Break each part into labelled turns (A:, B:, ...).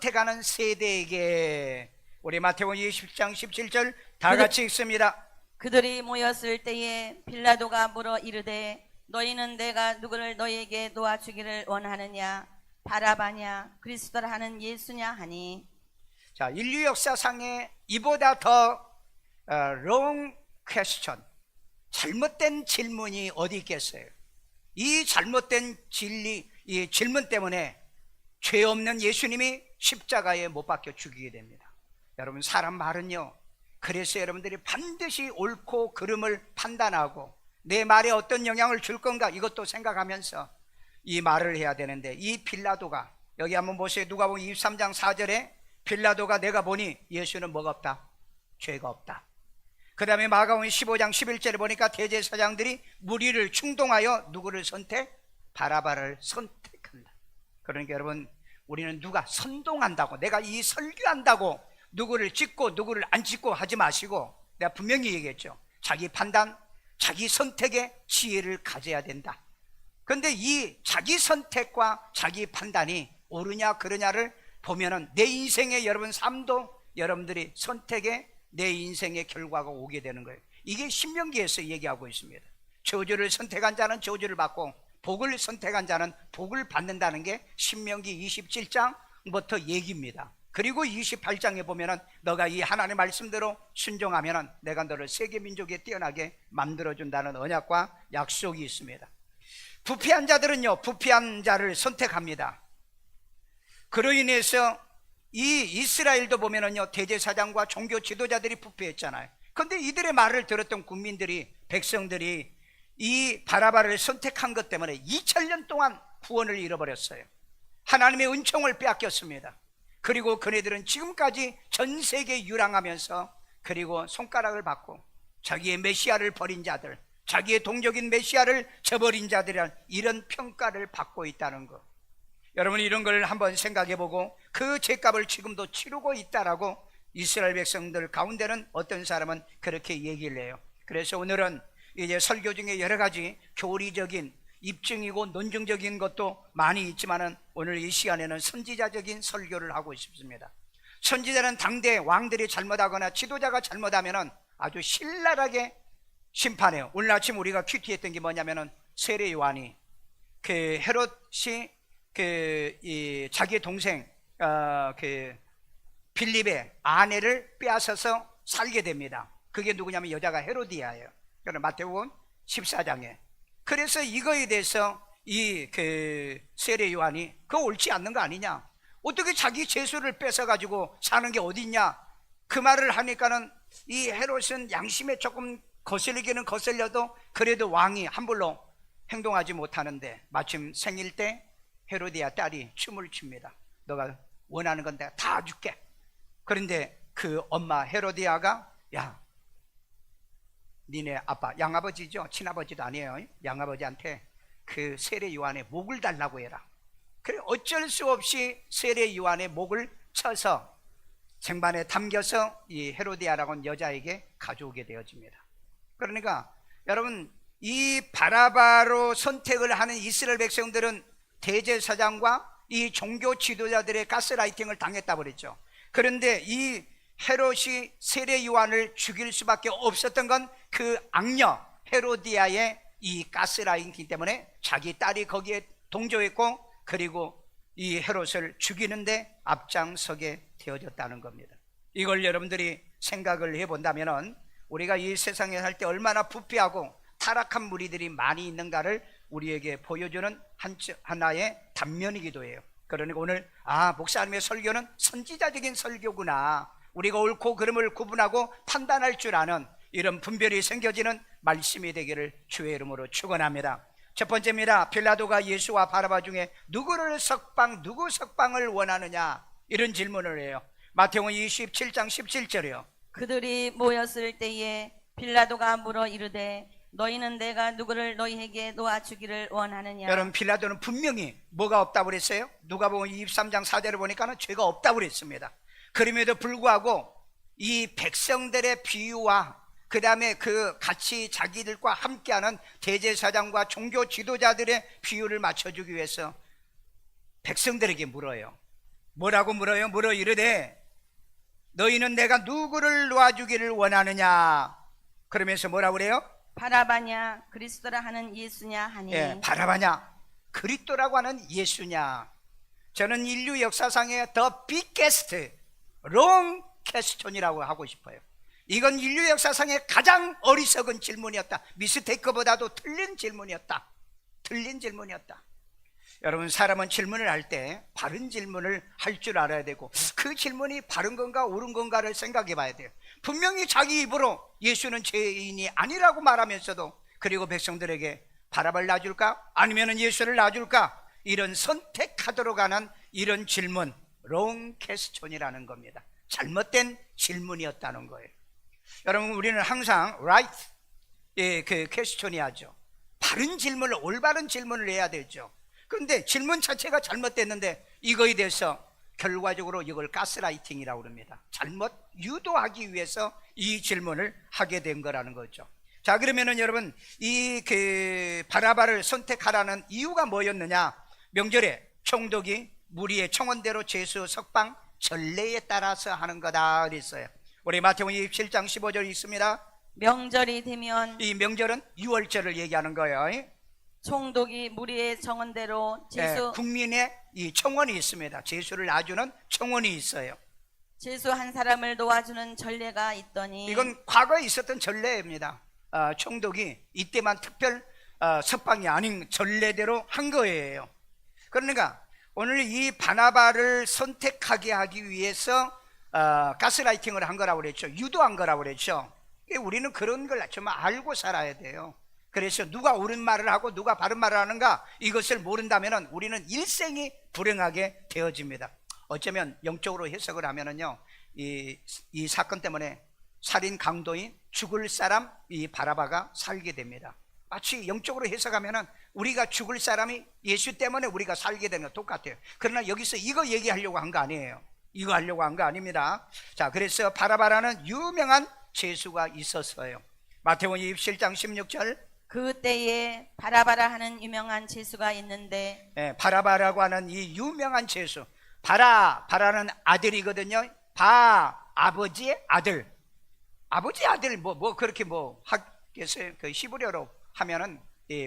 A: 선택하는 세대에게 우리 마태복음 20장 17절 다 같이 읽습니다.
B: 그들이 모였을 때에 빌라도가 물어 이르되 너희는 내가 누구를 너희에게 놓아주기를 원하느냐 바라바냐 그리스도라 하는 예수냐 하니.
A: 자, 인류 역사상에 이보다 더 wrong question, 잘못된 질문이 어디 있겠어요? 이 잘못된 이 질문 때문에 죄 없는 예수님이 십자가에 못 박혀 죽이게 됩니다. 여러분, 사람 말은요, 그래서 여러분들이 반드시 옳고 그름을 판단하고 내 말에 어떤 영향을 줄 건가 이것도 생각하면서 이 말을 해야 되는데, 이 빌라도가 여기 한번 보세요. 누가복음 23장 4절에 빌라도가 내가 보니 예수는 뭐가 없다? 죄가 없다. 그 다음에 마가복음 15장 11절에 보니까 대제사장들이 무리를 충동하여 누구를 선택? 바라바를 선택한다. 그러니까 여러분, 우리는 누가 선동한다고, 내가 이 설교한다고 누구를 찍고 누구를 안 찍고 하지 마시고, 내가 분명히 얘기했죠. 자기 판단, 자기 선택의 지혜를 가져야 된다. 그런데 이 자기 선택과 자기 판단이 옳으냐 그르냐를 보면은 내 인생의 여러분 삶도 여러분들이 선택에 내 인생의 결과가 오게 되는 거예요. 이게 신명기에서 얘기하고 있습니다. 저주를 선택한 자는 저주를 받고 복을 선택한 자는 복을 받는다는 게 신명기 27장부터 얘기입니다. 그리고 28장에 보면은 너가 이 하나님의 말씀대로 순종하면은 내가 너를 세계 민족에 뛰어나게 만들어준다는 언약과 약속이 있습니다. 부패한 자들은요, 부패한 자를 선택합니다. 그로 인해서 이 이스라엘도 보면은요, 대제사장과 종교 지도자들이 부패했잖아요. 그런데 이들의 말을 들었던 국민들이, 백성들이 이 바라바를 선택한 것 때문에 2000년 동안 구원을 잃어버렸어요. 하나님의 은총을 빼앗겼습니다. 그리고 그네들은 지금까지 전 세계에 유랑하면서, 그리고 손가락을 받고 자기의 메시아를 버린 자들, 자기의 동족인 메시아를 저버린 자들이란 이런 평가를 받고 있다는 것. 여러분, 이런 걸 한번 생각해보고 그 죄값을 지금도 치르고 있다라고 이스라엘 백성들 가운데는 어떤 사람은 그렇게 얘기를 해요. 그래서 오늘은 이제 설교 중에 여러 가지 교리적인 입증이고 논증적인 것도 많이 있지만은 오늘 이 시간에는 선지자적인 설교를 하고 싶습니다. 선지자는 당대 왕들이 잘못하거나 지도자가 잘못하면은 아주 신랄하게 심판해요. 오늘 아침 우리가 큐티했던 게 뭐냐면은 세례 요한이 그 헤롯이 자기 동생 빌립의 아내를 빼앗아서 살게 됩니다. 그게 누구냐면 여자가 헤로디아예요. 그럼 마태복음 14장에. 그래서 이거에 대해서 이 세례 요한이 그거 옳지 않는 거 아니냐, 어떻게 자기 죄수를 뺏어가지고 사는 게 어디 있냐, 그 말을 하니까는 이 헤롯은 양심에 조금 거슬리기는 거슬려도 그래도 왕이 함부로 행동하지 못하는데, 마침 생일 때 헤로디아 딸이 춤을 춥니다. 너가 원하는 건 내가 다 줄게. 그런데 그 엄마 헤로디아가, 야, 니네 아빠, 양아버지죠, 친아버지도 아니에요, 양아버지한테 그 세례 요한의 목을 달라고 해라. 그래 어쩔 수 없이 세례 요한의 목을 쳐서 쟁반에 담겨서 이 헤로디아라고는 여자에게 가져오게 되어집니다. 그러니까 여러분, 이 바라바로 선택을 하는 이스라엘 백성들은 대제사장과 이 종교 지도자들의 가스라이팅을 당했다고 그랬죠. 그런데 이 헤롯이 세례 요한을 죽일 수밖에 없었던 건 그 악녀 헤로디아의 이 가스라이팅 때문에 자기 딸이 거기에 동조했고, 그리고 이 헤롯을 죽이는데 앞장서게 되어졌다는 겁니다. 이걸 여러분들이 생각을 해본다면 우리가 이 세상에 살 때 얼마나 부패하고 타락한 무리들이 많이 있는가를 우리에게 보여주는 하나의 단면이기도 해요. 그러니까 오늘 목사님의 설교는 선지자적인 설교구나, 우리가 옳고 그름을 구분하고 판단할 줄 아는 이런 분별이 생겨지는 말씀이 되기를 주의 이름으로 축원합니다. 첫 번째입니다. 빌라도가 예수와 바라바 중에 누구 석방을 원하느냐, 이런 질문을 해요. 마태복음 27장 17절이요.
B: 그들이 모였을 때에 빌라도가 물어 이르되 너희는 내가 누구를 너희에게 놓아주기를 원하느냐.
A: 여러분, 빌라도는 분명히 뭐가 없다고 그랬어요? 누가복음 23장 4절을 보니까는 죄가 없다고 그랬습니다. 그럼에도 불구하고 이 백성들의 비유와 그 다음에 그 같이 자기들과 함께하는 대제사장과 종교 지도자들의 비유를 맞춰주기 위해서 백성들에게 물어요. 뭐라고 물어요? 물어 이르되 너희는 내가 누구를 놓아주기를 원하느냐? 그러면서 뭐라고 그래요?
B: 바라바냐 그리스도라 하는 예수냐 하니
A: 예, 바라바냐 그리스도라고 하는 예수냐. 저는 인류 역사상의 the biggest wrong question이라고 하고 싶어요. 이건 인류 역사상의 가장 어리석은 질문이었다. 미스테이크보다도 틀린 질문이었다. 틀린 질문이었다. 여러분, 사람은 질문을 할 때 바른 질문을 할 줄 알아야 되고 그 질문이 바른 건가 옳은 건가를 생각해 봐야 돼요. 분명히 자기 입으로 예수는 죄인이 아니라고 말하면서도 그리고 백성들에게 바라바를 놔줄까? 아니면 예수를 놔줄까? 이런 선택하도록 하는 이런 질문, wrong question이라는 겁니다. 잘못된 질문이었다는 거예요. 여러분, 우리는 항상 right 그 question이 하죠. 바른 질문을, 올바른 질문을 해야 되죠. 그런데 질문 자체가 잘못됐는데 이거에 대해서 결과적으로 이걸 가스라이팅이라고 합니다. 잘못 유도하기 위해서 이 질문을 하게 된 거라는 거죠. 자, 그러면은 여러분, 이 바라바를 선택하라는 이유가 뭐였느냐? 명절에 총독이 무리의 청원대로 제수 석방 전례에 따라서 하는 거다 그랬어요. 우리 마태복음 27장 15절 있습니다.
B: 명절이 되면
A: 이 명절은 유월절을 얘기하는 거예요.
B: 총독이 무리의 정원대로 제수
A: 국민의 이 청원이 있습니다. 제수를 놔주는 청원이 있어요.
B: 제수 한 사람을 놓아주는 전례가 있더니
A: 이건 과거에 있었던 전례입니다. 총독이 이때만 특별 석방이 아닌 전례대로 한 거예요. 그러니까 오늘 이 바나바를 선택하게 하기 위해서 가스라이팅을 한 거라고 그랬죠. 유도한 거라고 그랬죠. 우리는 그런 걸 정말 알고 살아야 돼요. 그래서 누가 옳은 말을 하고 누가 바른 말을 하는가, 이것을 모른다면 우리는 일생이 불행하게 되어집니다. 어쩌면 영적으로 해석을 하면은요, 이 사건 때문에 살인 강도인 죽을 사람 이 바라바가 살게 됩니다. 마치 영적으로 해석하면은 우리가 죽을 사람이 예수 때문에 우리가 살게 되는 것 똑같아요. 그러나 여기서 이거 얘기하려고 한 거 아니에요. 이거 하려고 한 거 아닙니다. 자, 그래서 바라바라는 유명한 죄수가 있었어요. 마태복음 27장 16절.
B: 그때에 바라바라 하는 유명한 제수가 있는데
A: 바라바라고 하는 이 유명한 제수. 바라는 아들이거든요. 아버지의 아들. 아버지 아들 뭐 그렇게 뭐 하겠어요. 그 히브리어로 하면은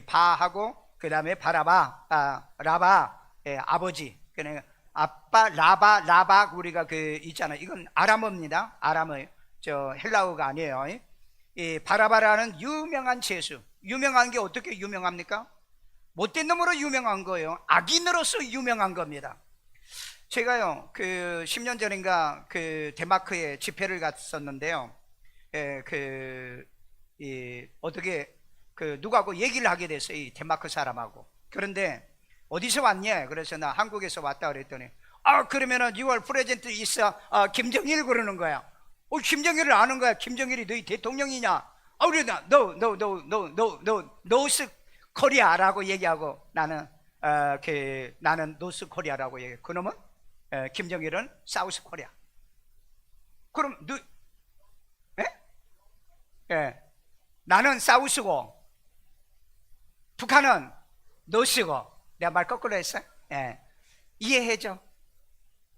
A: 바하고 그 다음에 바라바, 라바, 아버지. 그러니까 아빠 라바 우리가 그 있잖아요. 이건 아람어입니다. 아람어, 저 헬라어가 아니에요. 이 바라바라는 유명한 제수. 유명한 게 어떻게 유명합니까? 못된 놈으로 유명한 거예요. 악인으로서 유명한 겁니다. 제가요, 그 10년 전인가 그 덴마크에 집회를 갔었는데요. 어떻게 누구하고 얘기를 하게 됐어요. 이 덴마크 사람하고. 그런데 어디서 왔냐? 그래서 나 한국에서 왔다 그랬더니 그러면은 6월 프레젠트 있어. 김정일 그러는 거야. 김정일을 아는 거야. 김정일이 너희 대통령이냐? 우리 노스 코리아라고 얘기하고 나는 노스 코리아라고 얘기해. 그놈은 김정일은 사우스 코리아. 그럼 나는 사우스고 북한은 노스고. 내가 말 거꾸로 했어? 이해해줘.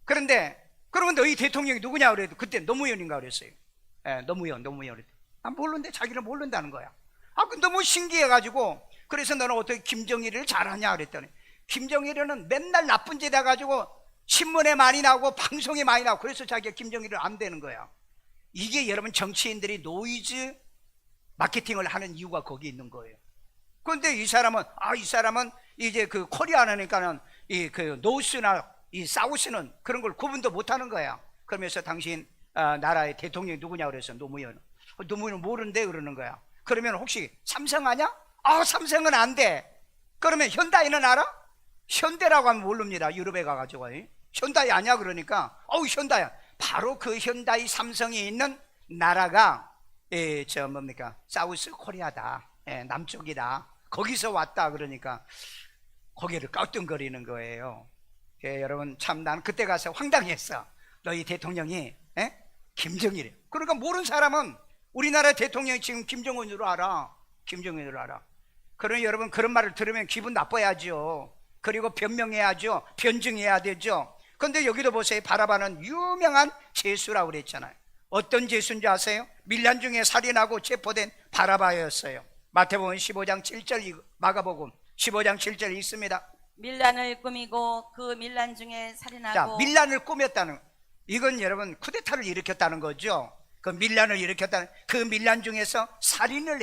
A: 그런데 그러면 너희 대통령이 누구냐 그래도 그때 노무현인가 그랬어요. 노무현. 모르는데 자기는 모른다는 거야. 너무 신기해가지고 그래서 너는 어떻게 김정일을 잘하냐 그랬더니 김정일은 맨날 나쁜 짓 해가지고 신문에 많이 나오고 방송에 많이 나오고 그래서 자기가 김정일을 안 되는 거야. 이게 여러분 정치인들이 노이즈 마케팅을 하는 이유가 거기 있는 거예요. 그런데 이 사람은 이제 그 코리아니까는 그 노스나 이 사우스는 그런 걸 구분도 못하는 거야. 그러면서 당신 나라의 대통령이 누구냐 그래서 노무현 모르는데 그러는 거야. 그러면 혹시 삼성 아냐? 삼성은 안 돼. 그러면 현다이는 알아? 현대라고 하면 모릅니다. 유럽에 가가지고 현다이 아냐 그러니까 현다야. 바로 그 현다이 삼성이 있는 나라가 사우스 코리아다. 남쪽이다. 거기서 왔다 그러니까 고개를 깍뚱거리는 거예요. 여러분 참 나는 그때 가서 황당했어. 너희 대통령이 김정일이에요. 그러니까 모르는 사람은 우리나라 대통령이 지금 김정은으로 알아. 그러니 여러분 그런 말을 들으면 기분 나빠야죠. 그리고 변명해야죠. 변증해야 되죠. 그런데 여기도 보세요. 바라바는 유명한 죄수라고 그랬잖아요. 어떤 죄수인지 아세요? 밀란 중에 살인하고 체포된 바라바였어요. 마태복음 15장 7절, 마가복음 15장 7절 있습니다.
B: 밀란을 꾸미고 그 밀란 중에
A: 자,
B: 살인하고
A: 밀란을 꾸몄다는, 이건 여러분 쿠데타를 일으켰다는 거죠. 그 밀란을 일으켰다는, 그 밀란 중에서 살인을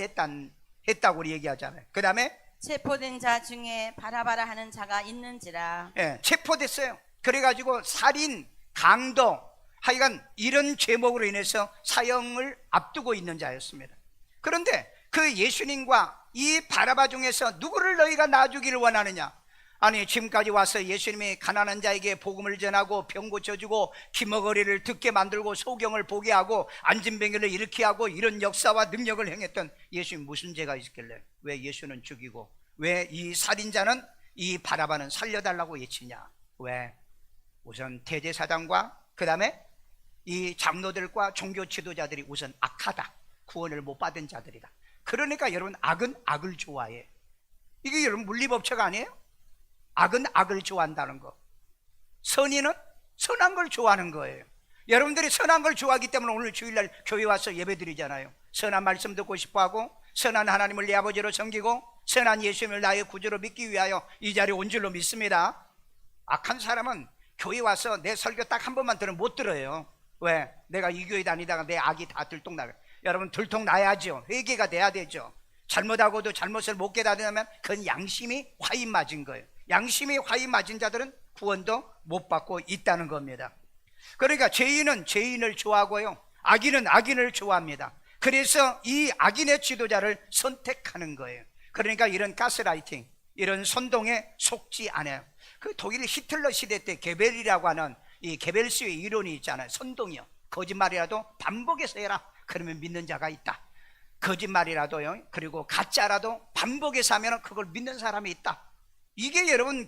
A: 했다고 우리 얘기하잖아요. 그 다음에
B: 체포된 자 중에 바라바라 하는 자가 있는지라.
A: 체포됐어요. 그래가지고 살인, 강도, 하여간 이런 죄목으로 인해서 사형을 앞두고 있는 자였습니다. 그런데 그 예수님과 이 바라바 중에서 누구를 너희가 놔주기를 원하느냐? 아니, 지금까지 와서 예수님이 가난한 자에게 복음을 전하고 병 고쳐주고 기머거리를 듣게 만들고 소경을 보게 하고 안진병을 일으키게 하고 이런 역사와 능력을 행했던 예수님, 무슨 죄가 있길래 왜 예수는 죽이고 왜 이 살인자는, 이 바라바는 살려달라고 외치냐? 왜? 우선 대제사장과 그 다음에 이 장로들과 종교 지도자들이 우선 악하다, 구원을 못 받은 자들이다. 그러니까 여러분, 악은 악을 좋아해. 이게 여러분 물리법칙 아니에요? 악은 악을 좋아한다는 거, 선인은 선한 걸 좋아하는 거예요. 여러분들이 선한 걸 좋아하기 때문에 오늘 주일날 교회 와서 예배 드리잖아요. 선한 말씀 듣고 싶어하고 선한 하나님을 내 아버지로 섬기고 선한 예수님을 나의 구주로 믿기 위하여 이 자리에 온 줄로 믿습니다. 악한 사람은 교회 와서 내 설교 딱 한 번만 들으면 못 들어요. 왜? 내가 이 교회 다니다가 내 악이 다 들통나요. 여러분, 들통나야죠. 회개가 돼야 되죠. 잘못하고도 잘못을 못 깨달으면 그건 양심이 화인 맞은 거예요. 양심이 화인 맞은 자들은 구원도 못 받고 있다는 겁니다. 그러니까 죄인은 죄인을 좋아하고요, 악인은 악인을 좋아합니다. 그래서 이 악인의 지도자를 선택하는 거예요. 그러니까 이런 가스라이팅, 이런 선동에 속지 않아요. 그 독일 히틀러 시대 때 게벨이라고 하는 이 게벨스의 이론이 있잖아요. 선동이요, 거짓말이라도 반복해서 해라, 그러면 믿는 자가 있다. 거짓말이라도요, 그리고 가짜라도 반복해서 하면 그걸 믿는 사람이 있다. 이게 여러분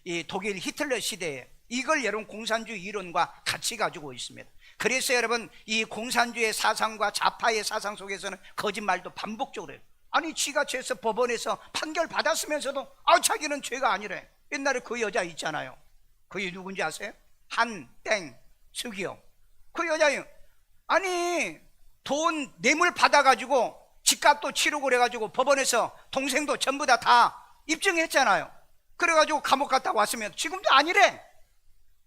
A: 이 독일 히틀러 시대에 이걸 여러분 공산주의 이론과 같이 가지고 있습니다. 그래서 여러분 이 공산주의 사상과 좌파의 사상 속에서는 거짓말도 반복적으로 해요. 아니, 지가 죄서 법원에서 판결 받았으면서도 자기는 죄가 아니래. 옛날에 그 여자 있잖아요. 그게 누군지 아세요? 한땡숙이요. 그 여자요, 아니 돈 뇌물 받아가지고 집값도 치르고 그래가지고 법원에서 동생도 전부 다 입증했잖아요. 그래가지고 감옥 갔다 왔으면 지금도 아니래.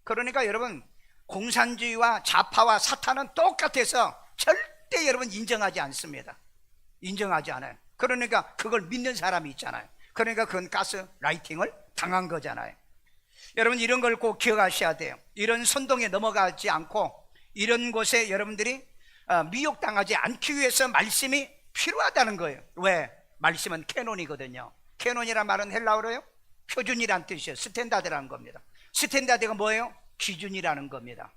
A: 그러니까 여러분, 공산주의와 좌파와 사탄은 똑같아서 절대 여러분 인정하지 않습니다. 인정하지 않아요. 그러니까 그걸 믿는 사람이 있잖아요. 그러니까 그건 가스라이팅을 당한 거잖아요. 여러분, 이런 걸 꼭 기억하셔야 돼요. 이런 선동에 넘어가지 않고 이런 곳에 여러분들이 미혹당하지 않기 위해서 말씀이 필요하다는 거예요. 왜? 말씀은 캐논이거든요. 캐논이란 말은 헬라어로요, 표준이란 뜻이에요. 스탠다드라는 겁니다. 스탠다드가 뭐예요? 기준이라는 겁니다.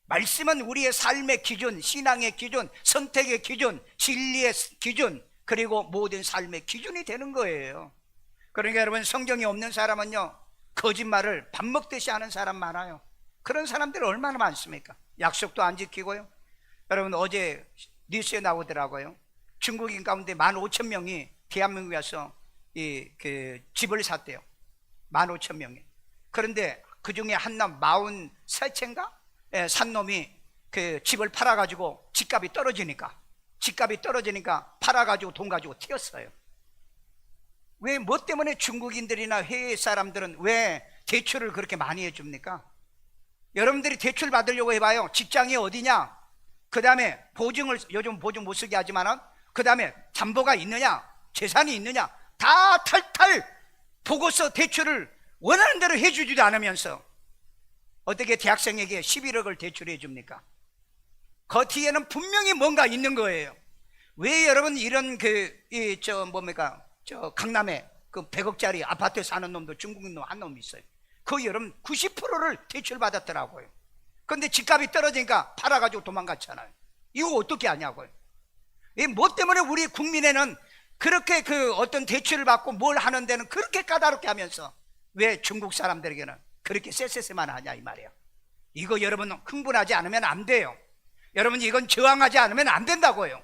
A: 말씀은 우리의 삶의 기준, 신앙의 기준, 선택의 기준, 진리의 기준, 그리고 모든 삶의 기준이 되는 거예요. 그러니까 여러분, 성경이 없는 사람은요, 거짓말을 밥 먹듯이 하는 사람 많아요. 그런 사람들 얼마나 많습니까? 약속도 안 지키고요. 여러분, 어제 뉴스에 나오더라고요. 중국인 가운데 15,000명이 대한민국에 와서 집을 샀대요. 15,000명이. 그런데 그 중에 한 놈 43채인가? 산 놈이 그 집을 팔아가지고 집값이 떨어지니까 팔아가지고 돈 가지고 튀었어요. 왜, 뭐 때문에 중국인들이나 해외 사람들은 왜 대출을 그렇게 많이 해줍니까? 여러분들이 대출 받으려고 해봐요. 직장이 어디냐? 그 다음에 보증을, 요즘 보증 못 쓰게 하지만은, 그 다음에 담보가 있느냐? 재산이 있느냐? 다 탈탈 보고서 대출을 원하는 대로 해주지도 않으면서 어떻게 대학생에게 11억을 대출해 줍니까? 그 뒤에는 분명히 뭔가 있는 거예요. 왜 여러분 이런 강남에 그 100억짜리 아파트 사는 놈도 중국인 놈 한 놈 있어요. 그 여러분 90%를 대출 받았더라고요. 근데 집값이 떨어지니까 팔아가지고 도망갔잖아요. 이거 어떻게 하냐고요. 뭐 때문에 우리 국민에는 그렇게 어떤 대출을 받고 뭘 하는 데는 그렇게 까다롭게 하면서 왜 중국 사람들에게는 그렇게 쎄쎄쎄만 하냐, 이 말이에요. 이거 여러분 흥분하지 않으면 안 돼요. 여러분, 이건 저항하지 않으면 안 된다고요.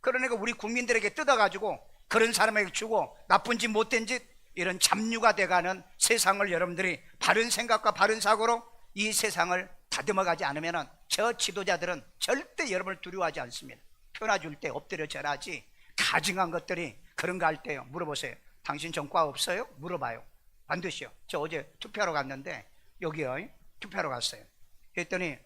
A: 그러니까 우리 국민들에게 뜯어가지고 그런 사람에게 주고 나쁜 짓 못된 짓, 이런 잡류가 돼가는 세상을 여러분들이 바른 생각과 바른 사고로 이 세상을 다듬어 가지 않으면 저 지도자들은 절대 여러분을 두려워하지 않습니다. 편해줄 때 엎드려 절하지, 가증한 것들이 그런 거 할 때요, 물어보세요. 당신 전과 없어요? 물어봐요. 반드시요. 저 어제 투표하러 갔는데 여기요, 투표하러 갔어요. 그랬더니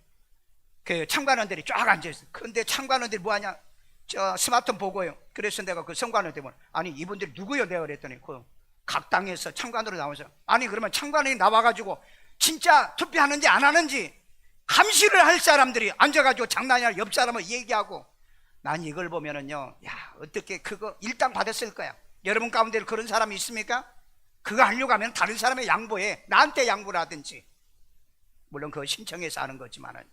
A: 그 참관원들이 쫙 앉아있어요. 근데 참관원들이 뭐하냐, 저 스마트폰 보고요. 그래서 내가 그 선관원한테 아니 이분들이 누구요? 내가 그랬더니 그 각 당에서 참관으로 나와서, 아니 그러면 참관원이 나와가지고 진짜 투표하는지 안 하는지 감시를 할 사람들이 앉아가지고 장난이 아니라 옆 사람을 얘기하고, 난 이걸 보면은요, 야 어떻게 그거 일당 받았을 거야. 여러분 가운데 그런 사람이 있습니까? 그거 하려고 하면 다른 사람의 양보해. 나한테 양보를 하든지. 물론 그거 신청해서 하는 거지만은.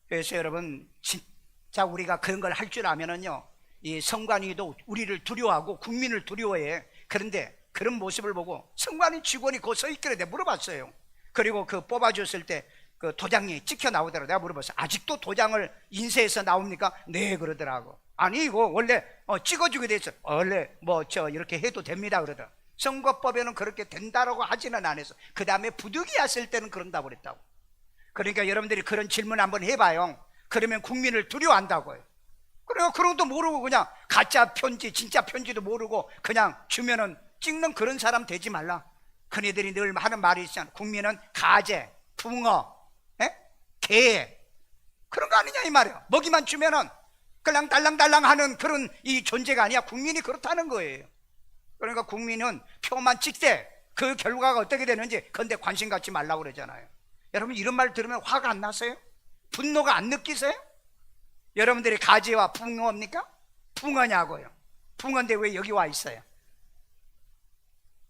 A: 그래서 여러분 진짜 우리가 그런 걸 할 줄 아면은요, 이 성관이도 우리를 두려워하고 국민을 두려워해. 그런데 그런 모습을 보고 성관이 직원이 거기 서 있길래 내가 물어봤어요. 그리고 그 뽑아줬을 때 그 도장이 찍혀 나오더라고. 내가 물어봤어요. 아직도 도장을 인쇄해서 나옵니까? 네, 그러더라고. 아니 이거 원래 찍어주게 돼 있어. 원래 뭐 저 이렇게 해도 됩니다 그러더라고. 선거법에는 그렇게 된다라고 하지는 않아서 그 다음에 부득이 왔을 때는 그런다고 그랬다고. 그러니까 여러분들이 그런 질문 한번 해봐요. 그러면 국민을 두려워한다고요. 그러니까 그런 것도 모르고 그냥 가짜 편지 진짜 편지도 모르고 그냥 주면은 찍는 그런 사람 되지 말라. 그네들이 늘 하는 말이 있잖아. 국민은 가재, 붕어, 개 그런 거 아니냐 이 말이야. 먹이만 주면은 그냥 달랑달랑 하는 그런 이 존재가 아니야. 국민이 그렇다는 거예요. 그러니까 국민은 표만 찍되 그 결과가 어떻게 되는지 그런데 관심 갖지 말라고 그러잖아요. 여러분 이런 말 들으면 화가 안 나세요? 분노가 안 느끼세요? 여러분들이 가지와 붕어입니까? 붕어냐고요. 붕어인데 왜 여기 와 있어요?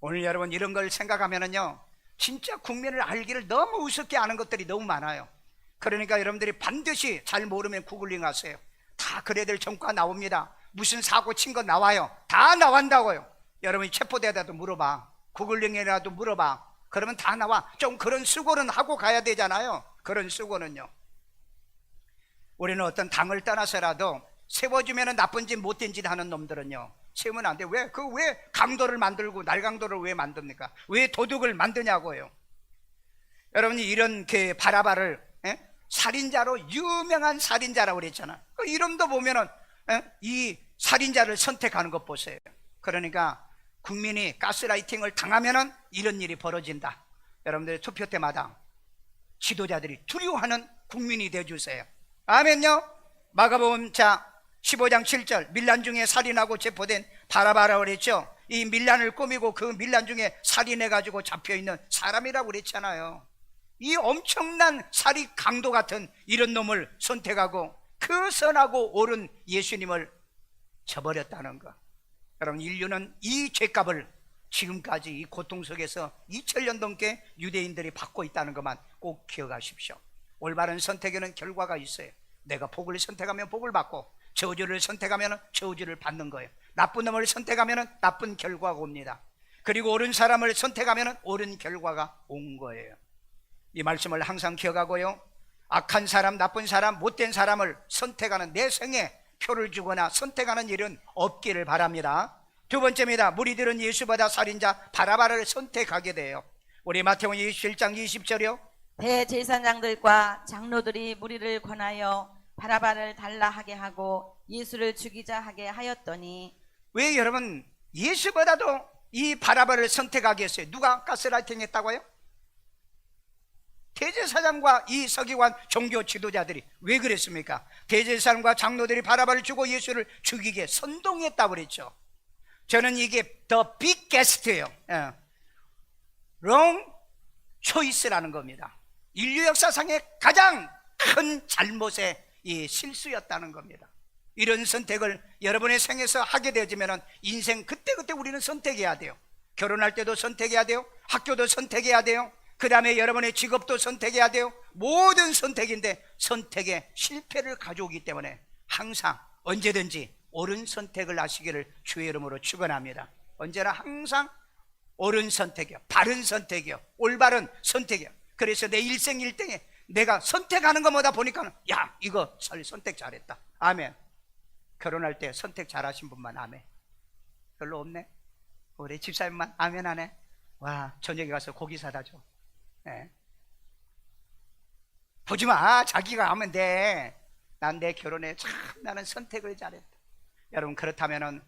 A: 오늘 여러분 이런 걸 생각하면은요, 진짜 국민을 알기를 너무 우습게 아는 것들이 너무 많아요. 그러니까 여러분들이 반드시 잘 모르면 구글링 하세요. 다 그래들 전과 나옵니다. 무슨 사고 친 거 나와요. 다 나온다고요. 여러분이 체포되다도 물어봐. 구글링이라도 물어봐. 그러면 다 나와. 좀 그런 수고는 하고 가야 되잖아요. 그런 수고는요. 우리는 어떤 당을 떠나서라도 세워주면 나쁜 짓 못된 짓 하는 놈들은요, 세우면 안 돼. 왜 강도를 만들고 날강도를 왜 만듭니까? 왜 도둑을 만드냐고요. 여러분이 이런 그 바라바를 살인자로 유명한 살인자라고 그랬잖아. 그 이름도 보면은 이 살인자를 선택하는 것 보세요. 그러니까 국민이 가스라이팅을 당하면은 이런 일이 벌어진다. 여러분들 투표 때마다 지도자들이 두려워하는 국민이 되어주세요. 아멘요. 마가복음 15장 7절 밀란 중에 살인하고 체포된 바라바라고 그랬죠. 이 밀란을 꾸미고 그 밀란 중에 살인해가지고 잡혀있는 사람이라고 그랬잖아요. 이 엄청난 살인 강도 같은 이런 놈을 선택하고 그 선하고 옳은 예수님을 저버렸다는 거. 여러분 인류는 이 죄값을 지금까지 이 고통 속에서 2000년 넘게 유대인들이 받고 있다는 것만 꼭 기억하십시오. 올바른 선택에는 결과가 있어요. 내가 복을 선택하면 복을 받고 저주를 선택하면 저주를 받는 거예요. 나쁜 놈을 선택하면 나쁜 결과가 옵니다. 그리고 옳은 사람을 선택하면 옳은 결과가 온 거예요. 이 말씀을 항상 기억하고요, 악한 사람, 나쁜 사람, 못된 사람을 선택하는 내 생에 표를 주거나 선택하는 일은 없기를 바랍니다. 두 번째입니다. 무리들은 예수보다 살인자 바라바를 선택하게 돼요. 우리 마태복음 27장 20절이요.
B: 대제사장들과 장로들이 무리를 권하여 바라바를 달라 하게 하고 예수를 죽이자 하게 하였더니.
A: 왜 여러분 예수보다도 이 바라바를 선택하게 했어요? 누가 가스라이팅 했다고요? 대제사장과 이 서기관 종교 지도자들이 왜 그랬습니까? 대제사장과 장로들이 바라바를 주고 예수를 죽이게 선동했다고 그랬죠. 저는 이게 the biggest예요. wrong choice라는 겁니다. 인류 역사상의 가장 큰 잘못의 이 실수였다는 겁니다. 이런 선택을 여러분의 생에서 하게 되어지면 인생 그때그때 우리는 선택해야 돼요. 결혼할 때도 선택해야 돼요. 학교도 선택해야 돼요. 그 다음에 여러분의 직업도 선택해야 돼요. 모든 선택인데 선택에 실패를 가져오기 때문에 항상 언제든지 옳은 선택을 하시기를 주의 이름으로 축원합니다. 언제나 항상 옳은 선택이요, 바른 선택이요, 올바른 선택이요. 그래서 내 일생일대에 내가 선택하는 것마다 보니까 야 이거 선택 잘했다. 아멘. 결혼할 때 선택 잘하신 분만 아멘. 별로 없네. 우리 집사님만 아멘 하네. 와 저녁에 가서 고기 사다 줘. 네. 보지 마. 자기가 하면 돼. 난 내 결혼에 참 나는 선택을 잘했다. 여러분, 그렇다면은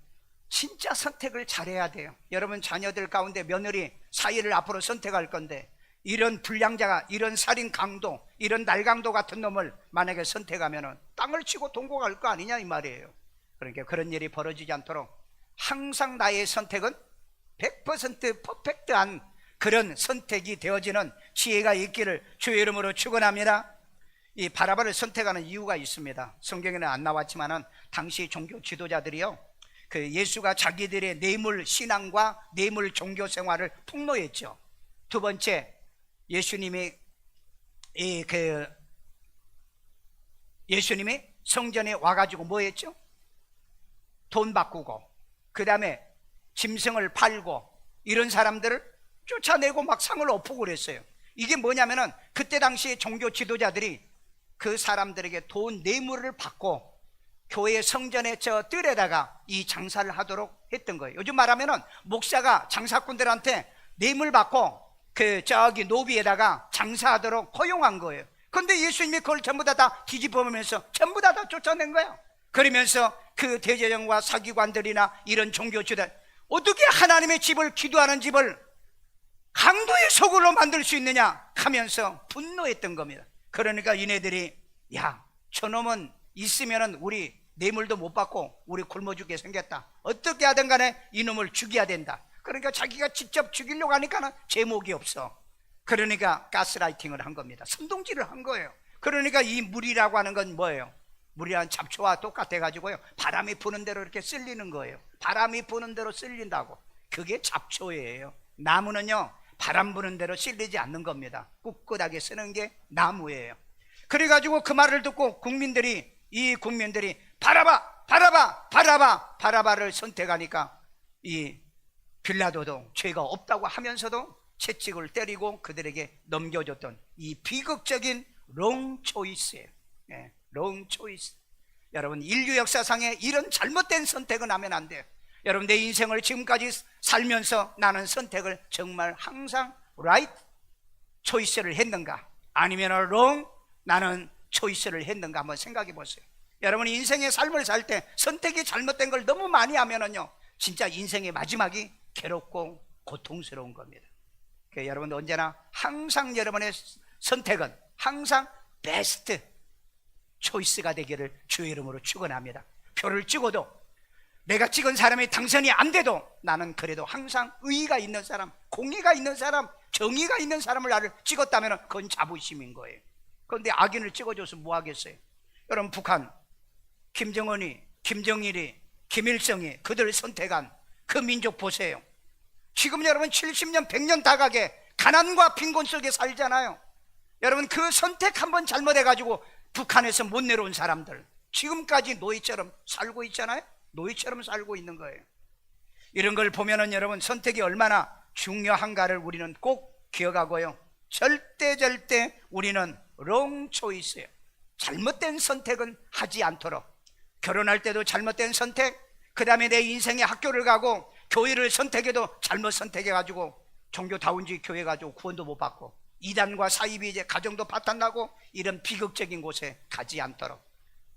A: 진짜 선택을 잘해야 돼요. 여러분, 자녀들 가운데 며느리 사이를 앞으로 선택할 건데, 이런 불량자가, 이런 살인 강도, 이런 날강도 같은 놈을 만약에 선택하면은 땅을 치고 동고갈 거 아니냐 이 말이에요. 그러니까 그런 일이 벌어지지 않도록 항상 나의 선택은 100% 퍼펙트한 그런 선택이 되어지는 지혜가 있기를 주의 이름으로 축원합니다. 이 바라바를 선택하는 이유가 있습니다. 성경에는 안 나왔지만은 당시 종교 지도자들이요, 그 예수가 자기들의 뇌물 신앙과 뇌물 종교 생활을 폭로했죠. 두 번째, 예수님이 성전에 와가지고 뭐 했죠? 돈 바꾸고, 그 다음에 짐승을 팔고, 이런 사람들을 쫓아내고 막 상을 엎고 그랬어요. 이게 뭐냐면은 그때 당시 종교 지도자들이 그 사람들에게 돈 뇌물을 받고 교회 성전의 저 뜰에다가 이 장사를 하도록 했던 거예요. 요즘 말하면은 목사가 장사꾼들한테 뇌물 받고 그 저기 노비에다가 장사하도록 허용한 거예요. 그런데 예수님이 그걸 전부 다 뒤집어보면서 전부 다 쫓아낸 거예요. 그러면서 그 대제정과 사기관들이나 이런 종교 지도자, 어떻게 하나님의 집을, 기도하는 집을 강도의 소굴로 만들 수 있느냐 하면서 분노했던 겁니다. 그러니까 이네들이, 야, 저놈은 있으면은 우리 뇌물도 못 받고 우리 굶어 죽게 생겼다. 어떻게 하든 간에 이놈을 죽여야 된다. 그러니까 자기가 직접 죽이려고 하니까는 제목이 없어. 그러니까 가스라이팅을 한 겁니다. 선동질을 한 거예요. 그러니까 이 물이라고 하는 건 뭐예요? 물이란 잡초와 똑같아 가지고요, 바람이 부는 대로 이렇게 쓸리는 거예요. 바람이 부는 대로 쓸린다고. 그게 잡초예요. 나무는요, 바람 부는 대로 쓸리지 않는 겁니다. 꿋꿋하게 쓰는 게 나무예요. 그래가지고 그 말을 듣고 이 국민들이 바라바를 선택하니까 이 빌라도도 죄가 없다고 하면서도 채찍을 때리고 그들에게 넘겨줬던 이 비극적인 롱 초이스예요. 롱 초이스. 여러분, 인류 역사상에 이런 잘못된 선택은 하면 안 돼요. 여러분, 내 인생을 지금까지 살면서 나는 선택을 정말 항상 right 초이스를 했는가, 아니면 wrong 나는 초이스를 했는가 한번 생각해 보세요. 여러분, 인생의 삶을 살 때 선택이 잘못된 걸 너무 많이 하면은요, 진짜 인생의 마지막이 괴롭고 고통스러운 겁니다. 그러니까 여러분, 언제나 항상 여러분의 선택은 항상 베스트 초이스가 되기를 주의 이름으로 축원합니다. 표를 찍어도 내가 찍은 사람이 당선이 안 돼도 나는 그래도 항상 의의가 있는 사람, 공의가 있는 사람, 정의가 있는 사람을 나를 찍었다면 그건 자부심인 거예요. 그런데 악인을 찍어줘서 뭐 하겠어요? 여러분, 북한 김정은이, 김정일이, 김일성이 그들을 선택한 그 민족 보세요. 지금 여러분 70년, 100년 다 가게 가난과 빈곤 속에 살잖아요. 여러분, 그 선택 한번 잘못해가지고 북한에서 못 내려온 사람들 지금까지 노예처럼 살고 있잖아요. 노예처럼 살고 있는 거예요. 이런 걸 보면은 여러분, 선택이 얼마나 중요한가를 우리는 꼭 기억하고요, 절대 우리는 wrong choice예요. 잘못된 선택은 하지 않도록. 결혼할 때도 잘못된 선택, 그 다음에 내 인생의 학교를 가고 교회를 선택해도 잘못 선택해가지고 종교다운지 교회 가지고 구원도 못 받고 이단과 사이비 이제 가정도 파탄나고 이런 비극적인 곳에 가지 않도록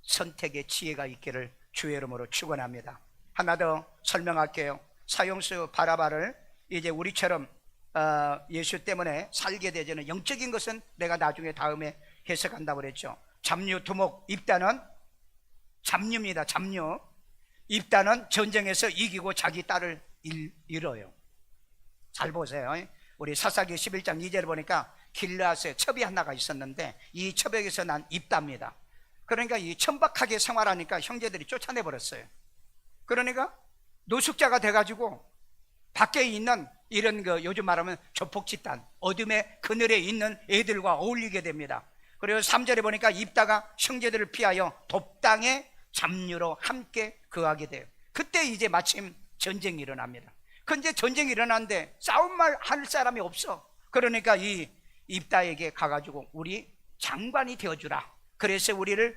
A: 선택의 지혜가 있기를 주의 이름으로 축원합니다. 하나 더 설명할게요. 사형수 바라바를 이제 우리처럼 예수 때문에 살게 되지는 영적인 것은 내가 나중에 다음에 해석한다고 그랬죠. 잡류, 두목, 입다는 잡류입니다. 잡류. 입다는 전쟁에서 이기고 자기 딸을 잃어요. 잘 보세요. 우리 사사기 11장 2절을 보니까 길르앗에 첩이 하나가 있었는데 이 첩에게서 난 입다입니다. 그러니까 이 천박하게 생활하니까 형제들이 쫓아내버렸어요. 그러니까 노숙자가 돼가지고 밖에 있는 이런 그 요즘 말하면 조폭집단, 어둠의 그늘에 있는 애들과 어울리게 됩니다. 그리고 3절에 보니까 입다가 형제들을 피하여 돕당의 잡류로 함께 거하게 돼요. 그때 이제 마침 전쟁이 일어납니다. 근데 전쟁이 일어났는데 싸움 말 할 사람이 없어. 그러니까 이 입다에게 가가지고 우리 장관이 되어주라. 그래서 우리를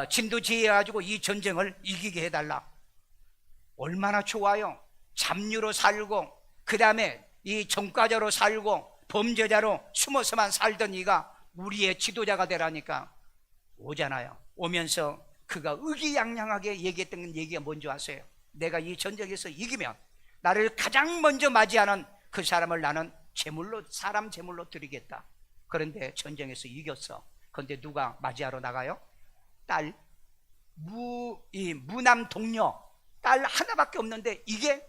A: 진두지휘해가지고 이 전쟁을 이기게 해달라. 얼마나 좋아요. 잡류로 살고 그 다음에 이 전과자로 살고 범죄자로 숨어서만 살던 이가 우리의 지도자가 되라니까 오잖아요. 오면서 그가 의기양양하게 얘기했던 얘기가 뭔지 아세요? 내가 이 전쟁에서 이기면 나를 가장 먼저 맞이하는 그 사람을 나는 제물로, 사람 제물로 드리겠다. 그런데 전쟁에서 이겼어. 그런데 누가 맞이하러 나가요? 딸, 무남 동료, 딸 하나밖에 없는데 이게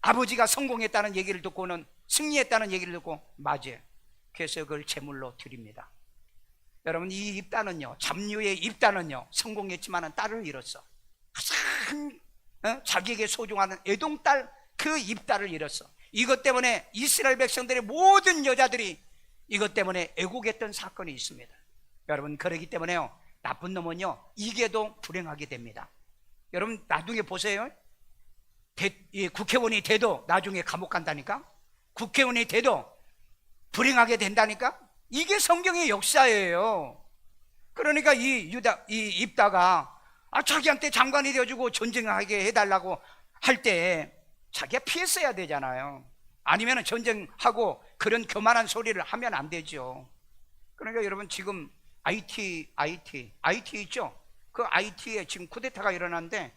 A: 아버지가 성공했다는 얘기를 듣고는, 승리했다는 얘기를 듣고 맞이해요. 그래서 그걸 제물로 드립니다. 여러분, 이 입다는요, 잡류의 입다는요, 성공했지만 딸을 잃었어. 가장 자기에게 소중한 애동딸, 그 입다를 잃었어. 이것 때문에 이스라엘 백성들의 모든 여자들이 이것 때문에 애국했던 사건이 있습니다. 여러분, 그러기 때문에요, 나쁜 놈은요 이게도 불행하게 됩니다. 여러분, 나중에 보세요. 국회의원이 돼도 나중에 감옥 간다니까. 국회의원이 돼도 불행하게 된다니까. 이게 성경의 역사예요. 그러니까 이 입다가 자기한테 장관이 되어주고 전쟁하게 해달라고 할 때 자기가 피했어야 되잖아요. 아니면 전쟁하고 그런 교만한 소리를 하면 안 되죠. 그러니까 여러분, 지금 IT 있죠? 그 IT에 지금 쿠데타가 일어났는데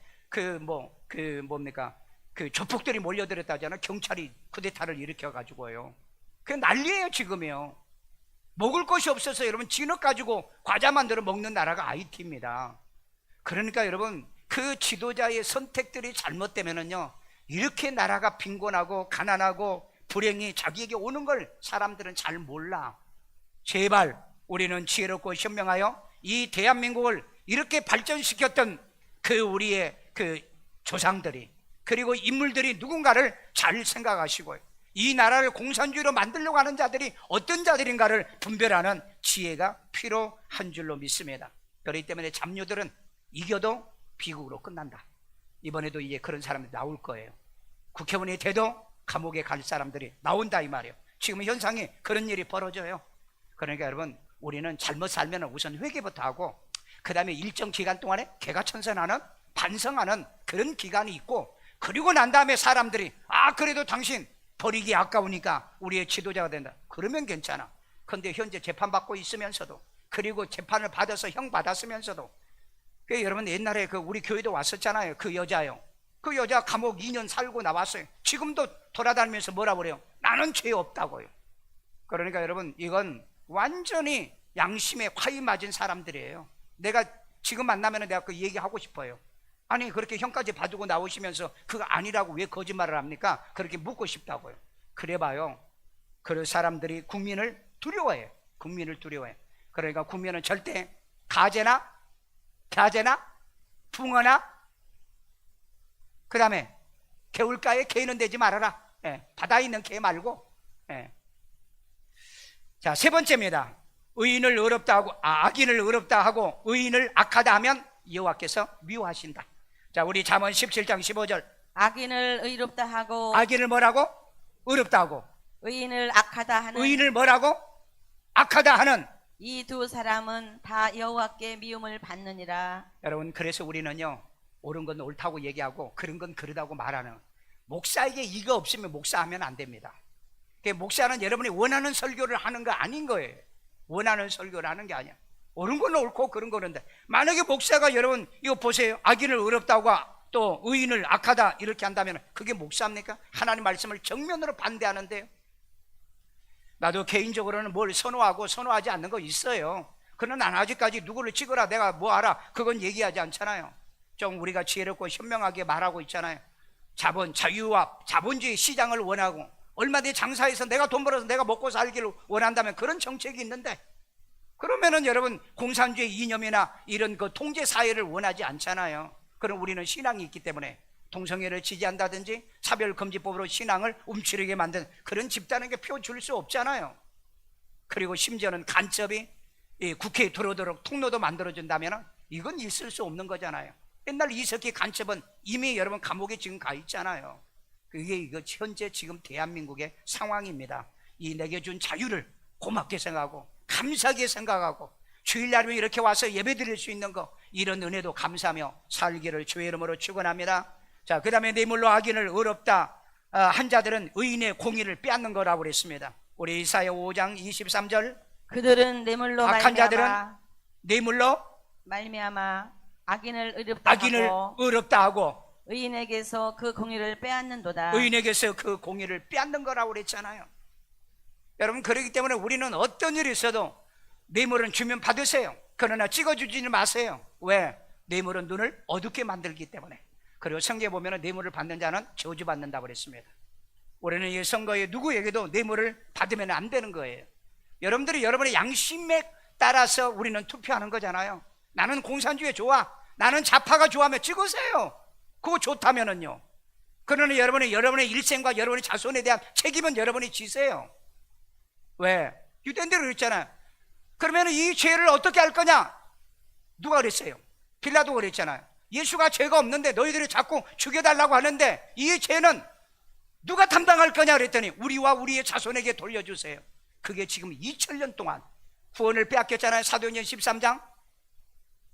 A: 뭡니까? 그 조폭들이 몰려들었다잖아요. 경찰이 쿠데타를 일으켜가지고요. 그 난리예요, 지금이요. 먹을 것이 없어서 여러분 진흙 가지고 과자 만들어 먹는 나라가 IT입니다. 그러니까 여러분, 그 지도자의 선택들이 잘못되면은요, 이렇게 나라가 빈곤하고 가난하고 불행이 자기에게 오는 걸 사람들은 잘 몰라. 제발 우리는 지혜롭고 현명하여 이 대한민국을 이렇게 발전시켰던 우리의 조상들이, 그리고 인물들이 누군가를 잘 생각하시고요, 이 나라를 공산주의로 만들려고 하는 자들이 어떤 자들인가를 분별하는 지혜가 필요한 줄로 믿습니다. 그렇기 때문에 잡류들은 이겨도 비극으로 끝난다. 이번에도 이제 그런 사람들이 나올 거예요. 국회의원이 돼도 감옥에 갈 사람들이 나온다, 이 말이에요. 지금 현상이 그런 일이 벌어져요. 그러니까 여러분, 우리는 잘못 살면 우선 회개부터 하고, 그 다음에 일정 기간 동안에 개가천선하는, 반성하는 그런 기간이 있고, 그리고 난 다음에 사람들이 그래도 당신 버리기 아까우니까 우리의 지도자가 된다, 그러면 괜찮아. 그런데 현재 재판받고 있으면서도, 그리고 재판을 받아서 형 받았으면서도, 여러분, 옛날에 우리 교회도 왔었잖아요. 그 여자요. 그 여자 감옥 2년 살고 나왔어요. 지금도 돌아다니면서 뭐라 그래요? 나는 죄 없다고요. 그러니까 여러분, 이건 완전히 양심에 화이 맞은 사람들이에요. 내가 지금 만나면 내가 그 얘기하고 싶어요. 아니, 그렇게 형까지 봐두고 나오시면서 그거 아니라고 왜 거짓말을 합니까? 그렇게 묻고 싶다고요. 그래봐요, 그 사람들이 국민을 두려워해요. 국민을 두려워해요. 그러니까 국민은 절대 가재나 붕어나 그 다음에 개울가에 개는 되지 말아라. 바다에 있는 개 말고. 자, 세 번째입니다. 의인을 의롭다 하고 악인을 의롭다 하고 의인을 악하다 하면 여호와께서 미워하신다. 자, 우리 잠언 17장 15절.
B: 악인을 의롭다 하고
A: 악인을 뭐라고? 의롭다 하고.
B: 의인을 악하다 하는
A: 의인을 뭐라고? 악하다 하는.
B: 이 두 사람은 다 여호와께 미움을 받느니라.
A: 여러분, 그래서 우리는요, 옳은 건 옳다고 얘기하고 그런 건 그러다고 말하는, 목사에게 이거 없으면 목사하면 안 됩니다. 목사는 여러분이 원하는 설교를 하는 거 아닌 거예요. 원하는 설교를 하는 게 아니야. 옳은 건 옳고 그런 거는데, 만약에 목사가 여러분 이거 보세요, 악인을 의롭다고 또 의인을 악하다 이렇게 한다면 그게 목사입니까? 하나님 말씀을 정면으로 반대하는데요. 나도 개인적으로는 뭘 선호하고 선호하지 않는 거 있어요. 그러나 난 아직까지 누구를 찍어라 내가 뭐 알아, 그건 얘기하지 않잖아요. 좀 우리가 지혜롭고 현명하게 말하고 있잖아요. 자유와 자본주의 시장을 원하고, 얼마든지 장사해서 내가 돈 벌어서 내가 먹고 살기를 원한다면 그런 정책이 있는데, 그러면은 여러분 공산주의 이념이나 이런 통제 사회를 원하지 않잖아요. 그럼 우리는 신앙이 있기 때문에 동성애를 지지한다든지 차별금지법으로 신앙을 움츠리게 만든 그런 집단에게 표 줄 수 없잖아요. 그리고 심지어는 간첩이 국회에 들어오도록 통로도 만들어준다면 이건 있을 수 없는 거잖아요. 옛날 이석기 간첩은 이미 여러분 감옥에 지금 가 있잖아요. 그게 이거 현재 지금 대한민국의 상황입니다. 이 내게 준 자유를 고맙게 생각하고 감사하게 생각하고 주일날에 이렇게 와서 예배 드릴 수 있는 거, 이런 은혜도 감사하며 살기를 주의 이름으로 축원합니다. 자, 그 다음에 뇌물로 악인을 의롭다 한 자들은 의인의 공의를 빼앗는 거라고 그랬습니다. 우리 이사야 5장 23절
B: 그들은 뇌물로
A: 악한 자들은
B: 말미암아
A: 뇌물로
B: 악인을 의롭다
A: 악인을
B: 하고
A: 의롭다 하고
B: 의인에게서 그 공의를 빼앗는도다.
A: 의인에게서 그 공의를 빼앗는 거라고 그랬잖아요. 여러분, 그렇기 때문에 우리는 어떤 일이 있어도 뇌물은 주면 받으세요. 그러나 찍어주지 마세요. 왜? 뇌물은 눈을 어둡게 만들기 때문에. 그리고 성경에 보면 뇌물을 받는 자는 저주받는다고 그랬습니다. 우리는 이 선거에 누구에게도 뇌물을 받으면 안 되는 거예요. 여러분들이 여러분의 양심에 따라서 우리는 투표하는 거잖아요. 나는 공산주의 좋아, 나는 좌파가 좋아하면 찍으세요. 그거 좋다면은요. 그러나 여러분의 일생과 여러분의 자손에 대한 책임은 여러분이 지세요. 왜? 유대인들이 그랬잖아요. 그러면 이 죄를 어떻게 할 거냐? 누가 그랬어요? 빌라도가 그랬잖아요. 예수가 죄가 없는데 너희들이 자꾸 죽여달라고 하는데 이 죄는 누가 담당할 거냐 그랬더니 우리와 우리의 자손에게 돌려주세요. 그게 지금 2000년 동안 구원을 빼앗겼잖아요. 사도행전 13장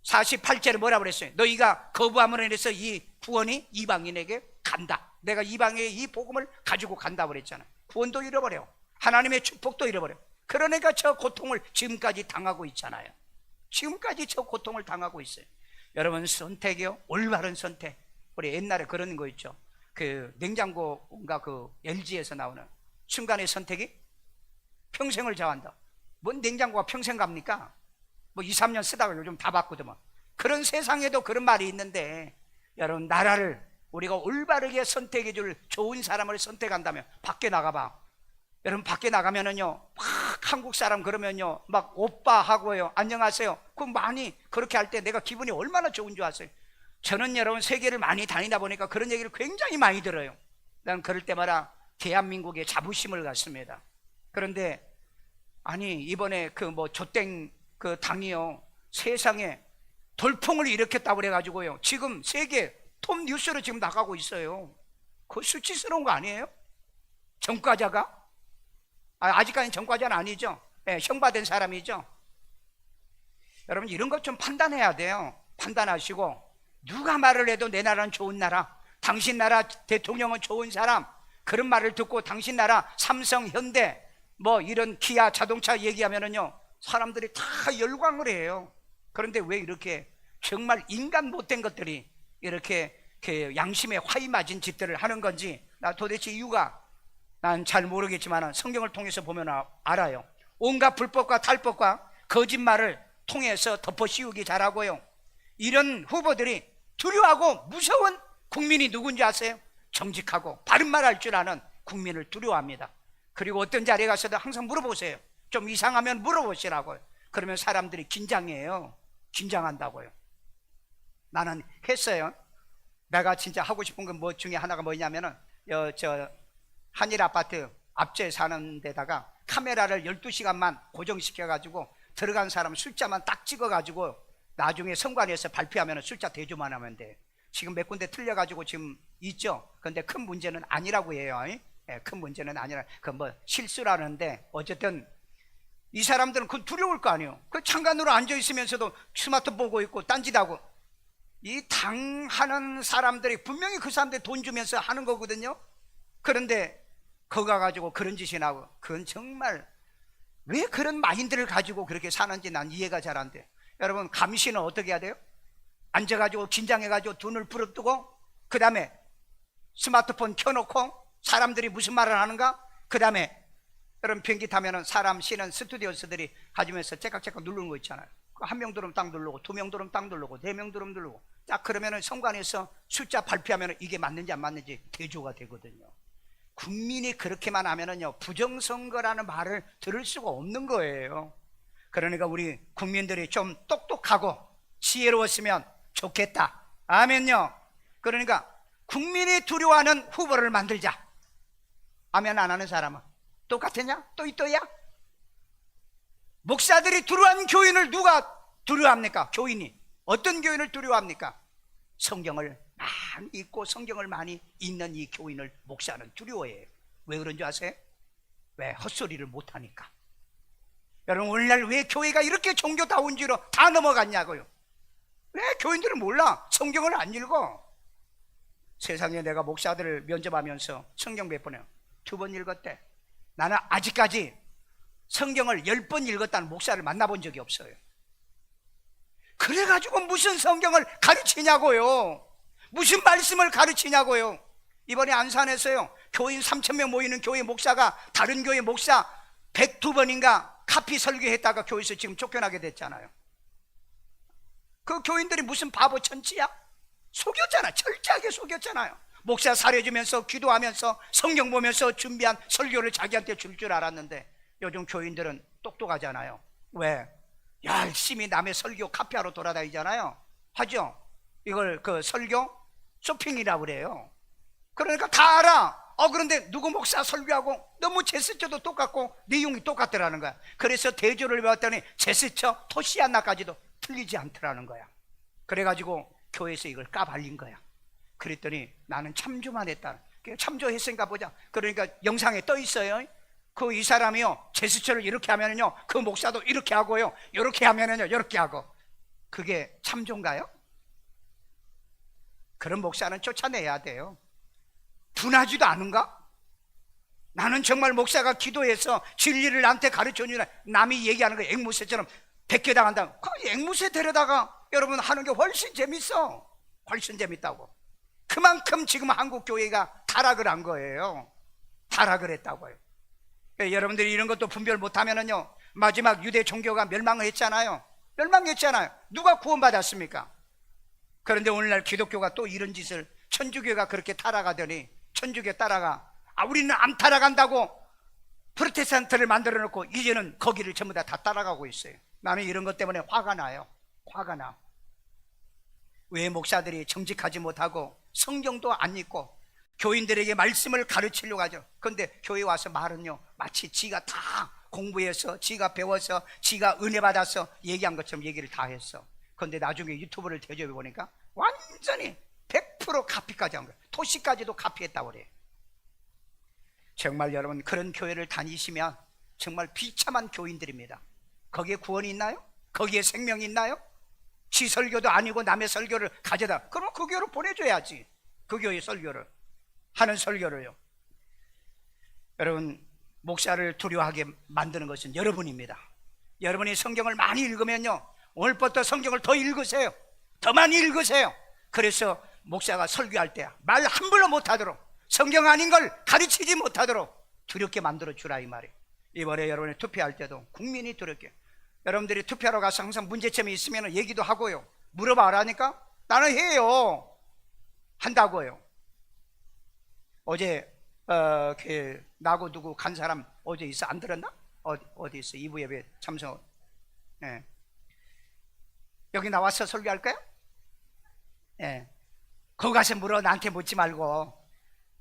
A: 48절에 뭐라 그랬어요? 너희가 거부함으로 인해서 이 구원이 이방인에게 간다. 내가 이방의 이 복음을 가지고 간다 그랬잖아요. 구원도 잃어버려, 하나님의 축복도 잃어버려. 그러니까 저 고통을 지금까지 당하고 있잖아요. 지금까지 저 고통을 당하고 있어요. 여러분, 선택이요, 올바른 선택. 우리 옛날에 그런 거 있죠. 그 냉장고인가 그 LG에서 나오는 순간의 선택이 평생을 좌우한다. 뭔 냉장고가 평생 갑니까? 뭐 2, 3년 쓰다가 요즘 다 바꾸더만. 그런 세상에도 그런 말이 있는데, 여러분, 나라를 우리가 올바르게 선택해 줄 좋은 사람을 선택한다면 밖에 나가봐. 여러분, 밖에 나가면은요, 막 한국 사람 그러면요, 막 오빠 하고요, 안녕하세요. 그럼 많이 그렇게 할 때 내가 기분이 얼마나 좋은 줄 아세요? 저는 여러분 세계를 많이 다니다 보니까 그런 얘기를 굉장히 많이 들어요. 난 그럴 때마다 대한민국의 자부심을 갖습니다. 그런데 아니, 이번에 그 뭐 조땡 그 당이요, 세상에 돌풍을 일으켰다고 그래가지고요, 지금 세계 톱 뉴스로 지금 나가고 있어요. 그거 수치스러운 거 아니에요? 전과자가? 아직까지는 전과자는 아니죠. 네, 형받은 사람이죠. 여러분, 이런 것 좀 판단해야 돼요. 판단하시고, 누가 말을 해도 내 나라는 좋은 나라, 당신 나라 대통령은 좋은 사람, 그런 말을 듣고 당신 나라 삼성, 현대, 뭐 이런 기아 자동차 얘기하면은요, 사람들이 다 열광을 해요. 그런데 왜 이렇게 정말 인간 못된 것들이 이렇게 그 양심에 화이 맞은 짓들을 하는 건지, 나 도대체 이유가 난 잘 모르겠지만 성경을 통해서 보면 알아요. 온갖 불법과 탈법과 거짓말을 통해서 덮어 씌우기 잘하고요, 이런 후보들이 두려워하고 무서운 국민이 누군지 아세요? 정직하고 바른 말 할 줄 아는 국민을 두려워합니다. 그리고 어떤 자리에 가서도 항상 물어보세요. 좀 이상하면 물어보시라고요. 그러면 사람들이 긴장해요. 긴장한다고요. 나는 했어요. 내가 진짜 하고 싶은 건 뭐 중에 하나가 뭐냐면은 저 한일 아파트 앞제 사는 데다가 카메라를 12시간만 고정시켜가지고 들어간 사람 숫자만 딱 찍어가지고 나중에 선관위에서 발표하면 숫자 대조만 하면 돼. 지금 몇 군데 틀려가지고 지금 있죠. 그런데 큰 문제는 아니라고 해요. 예, 큰 문제는 아니라 그 뭐 실수라는데, 어쨌든 이 사람들은 그건 두려울 거 아니에요. 그 창간으로 앉아 있으면서도 스마트폰 보고 있고 딴짓하고. 이 당하는 사람들이 분명히 그 사람들 돈 주면서 하는 거거든요. 그런데 거기 가가지고 그런 짓이 나고, 그건 정말 왜 그런 마인드를 가지고 그렇게 사는지 난 이해가 잘 안 돼. 여러분, 감시는 어떻게 해야 돼요? 앉아가지고 긴장해가지고 눈을 부릅뜨고, 그 다음에 스마트폰 켜놓고 사람들이 무슨 말을 하는가, 그 다음에 여러분 비행기 타면은 사람 쉬는 스튜디오스들이 가지면서 째깍째깍 누르는 거 있잖아요. 한 명 들으면 딱 누르고, 두 명 들으면 딱 누르고, 네 명 들으면 누르고, 딱 그러면은 선관위에서 숫자 발표하면은 이게 맞는지 안 맞는지 대조가 되거든요. 국민이 그렇게만 하면은요, 부정선거라는 말을 들을 수가 없는 거예요. 그러니까 우리 국민들이 좀 똑똑하고 지혜로웠으면 좋겠다. 아멘요. 그러니까 국민이 두려워하는 후보를 만들자. 아멘 안 하는 사람은 똑같으냐? 또야? 목사들이 두려워하는 교인을 누가 두려워합니까? 교인이. 어떤 교인을 두려워합니까? 성경을 많이 읽고 성경을 많이 읽는 이 교인을 목사는 두려워해요. 왜 그런 줄 아세요? 왜? 헛소리를 못하니까. 여러분, 오늘날 왜 교회가 이렇게 종교다운지로 다 넘어갔냐고요? 왜 교인들은 몰라? 성경을 안 읽어. 세상에 내가 목사들을 면접하면서 성경 몇 번이요? 2번 읽었대. 나는 아직까지 성경을 10번 읽었다는 목사를 만나본 적이 없어요. 그래가지고 무슨 성경을 가르치냐고요. 무슨 말씀을 가르치냐고요. 이번에 안산에서요, 교인 3,000명 모이는 교회 목사가 다른 교회 목사 102번인가 카피 설교했다가 교회에서 지금 쫓겨나게 됐잖아요. 그 교인들이 무슨 바보 천치야? 속였잖아. 철저하게 속였잖아요. 목사 사려주면서 기도하면서 성경 보면서 준비한 설교를 자기한테 줄 줄 알았는데 요즘 교인들은 똑똑하잖아요. 왜? 열심히 남의 설교 카피하러 돌아다니잖아요. 하죠? 이걸 그 설교 쇼핑이라고 그래요. 그러니까 다 알아. 그런데 누구 목사 설교하고 너무 제스처도 똑같고 내용이 똑같더라는 거야. 그래서 대조를 배웠더니 제스처 토시아나까지도 틀리지 않더라는 거야. 그래가지고 교회에서 이걸 까발린 거야. 그랬더니 나는 참조만 했다. 참조했으니까 보자. 그러니까 영상에 떠 있어요. 이 사람이요, 제스처를 이렇게 하면은요, 그 목사도 이렇게 하고요, 이렇게 하면은요, 이렇게 하고. 그게 참조인가요? 그런 목사는 쫓아내야 돼요. 둔하지도 않은가? 나는 정말 목사가 기도해서 진리를 나한테 가르쳐주냐, 남이 얘기하는 거 앵무새처럼 베껴당한다. 그 앵무새 데려다가 여러분 하는 게 훨씬 재밌어. 훨씬 재밌다고. 그만큼 지금 한국 교회가 타락을 한 거예요. 타락을 했다고요. 여러분들이 이런 것도 분별 못하면은요, 마지막 유대 종교가 멸망을 했잖아요. 멸망했잖아요. 누가 구원받았습니까? 그런데 오늘날 기독교가 또 이런 짓을, 천주교가 그렇게 타락하더니 천주교 따라가 우리는 안 타락한다고 프로테스탄트를 만들어 놓고 이제는 거기를 전부 다 따라가고 있어요. 나는 이런 것 때문에 화가 나요. 화가 나. 왜 목사들이 정직하지 못하고 성경도 안 읽고 교인들에게 말씀을 가르치려고 하죠. 그런데 교회 와서 말은요, 마치 지가 다 공부해서 지가 배워서 지가 은혜 받아서 얘기한 것처럼 얘기를 다 했어. 그런데 나중에 유튜브를 대접해 보니까 완전히 100% 카피까지 한 거예요. 토시까지도 카피했다고 그래요. 정말 여러분, 그런 교회를 다니시면 정말 비참한 교인들입니다. 거기에 구원이 있나요? 거기에 생명이 있나요? 지 설교도 아니고 남의 설교를 가져다, 그럼 그 교회로 보내줘야지. 그 교회 설교를 하는 설교를요. 여러분, 목사를 두려워하게 만드는 것은 여러분입니다. 여러분이 성경을 많이 읽으면요, 오늘부터 성경을 더 읽으세요. 더 많이 읽으세요. 그래서 목사가 설교할 때 말 함부로 못하도록, 성경 아닌 걸 가르치지 못하도록 두렵게 만들어 주라, 이 말이에요. 이번에 여러분이 투표할 때도 국민이 두렵게, 여러분들이 투표하러 가서 항상 문제점이 있으면 얘기도 하고요, 물어봐라니까 나는 해요. 한다고요. 어제 나고 누구 간 사람 어제 있어? 안 들었나? 어디 있어? 2부 예배 참석. 네. 여기 나와서 설교할까요? 네. 거기 가서 물어. 나한테 묻지 말고.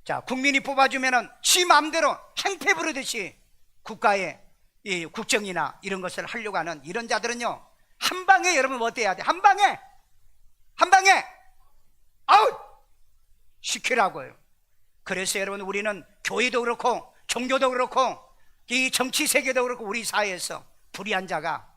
A: 자, 국민이 뽑아주면은 지 마음대로 행패 부르듯이 국가의 이 국정이나 이런 것을 하려고 하는 이런 자들은요, 한 방에 여러분 어때야 돼? 한 방에 아웃 시키라고요. 그래서 여러분, 우리는 교회도 그렇고 종교도 그렇고 이 정치 세계도 그렇고 우리 사회에서 불의한 자가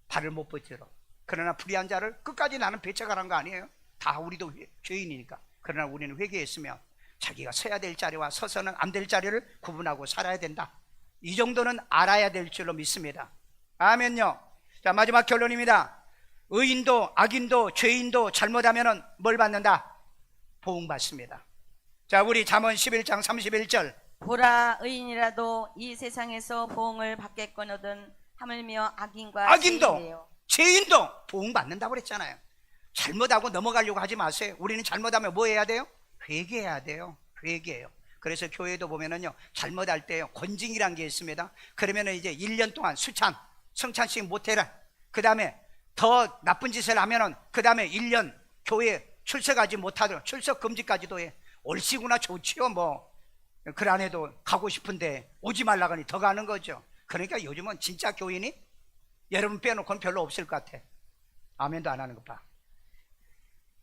A: 발을 못 붙이도록. 그러나 불의한 자를 끝까지 나는 배척하는 거 아니에요. 다 우리도 죄인이니까. 그러나 우리는 회개했으면 자기가 서야 될 자리와 서서는 안 될 자리를 구분하고 살아야 된다. 이 정도는 알아야 될 줄로 믿습니다. 아멘요. 자, 마지막 결론입니다. 의인도 악인도 죄인도 잘못하면 뭘 받는다? 보응받습니다. 자, 우리 잠언 11장 31절.
B: 보라, 의인이라도 이 세상에서 보응을 받겠거니든 하물며 악인과
A: 악인도
B: 죄인이에요.
A: 죄인도 보응받는다고 그랬잖아요. 잘못하고 넘어가려고 하지 마세요. 우리는 잘못하면 뭐 해야 돼요? 회개해야 돼요. 회개해요. 그래서 교회도 보면은요, 잘못할 때요, 권징이란 게 있습니다. 그러면은 이제 1년 동안 수찬, 성찬식 못해라. 그 다음에 더 나쁜 짓을 하면은 그 다음에 1년 교회 출석하지 못하도록 출석 금지까지도 해. 옳시구나, 좋지요. 뭐 그 안에도 가고 싶은데 오지 말라고 하니 더 가는 거죠. 그러니까 요즘은 진짜 교인이 여러분 빼놓고는 별로 없을 것 같아. 아멘도 안 하는 것 봐.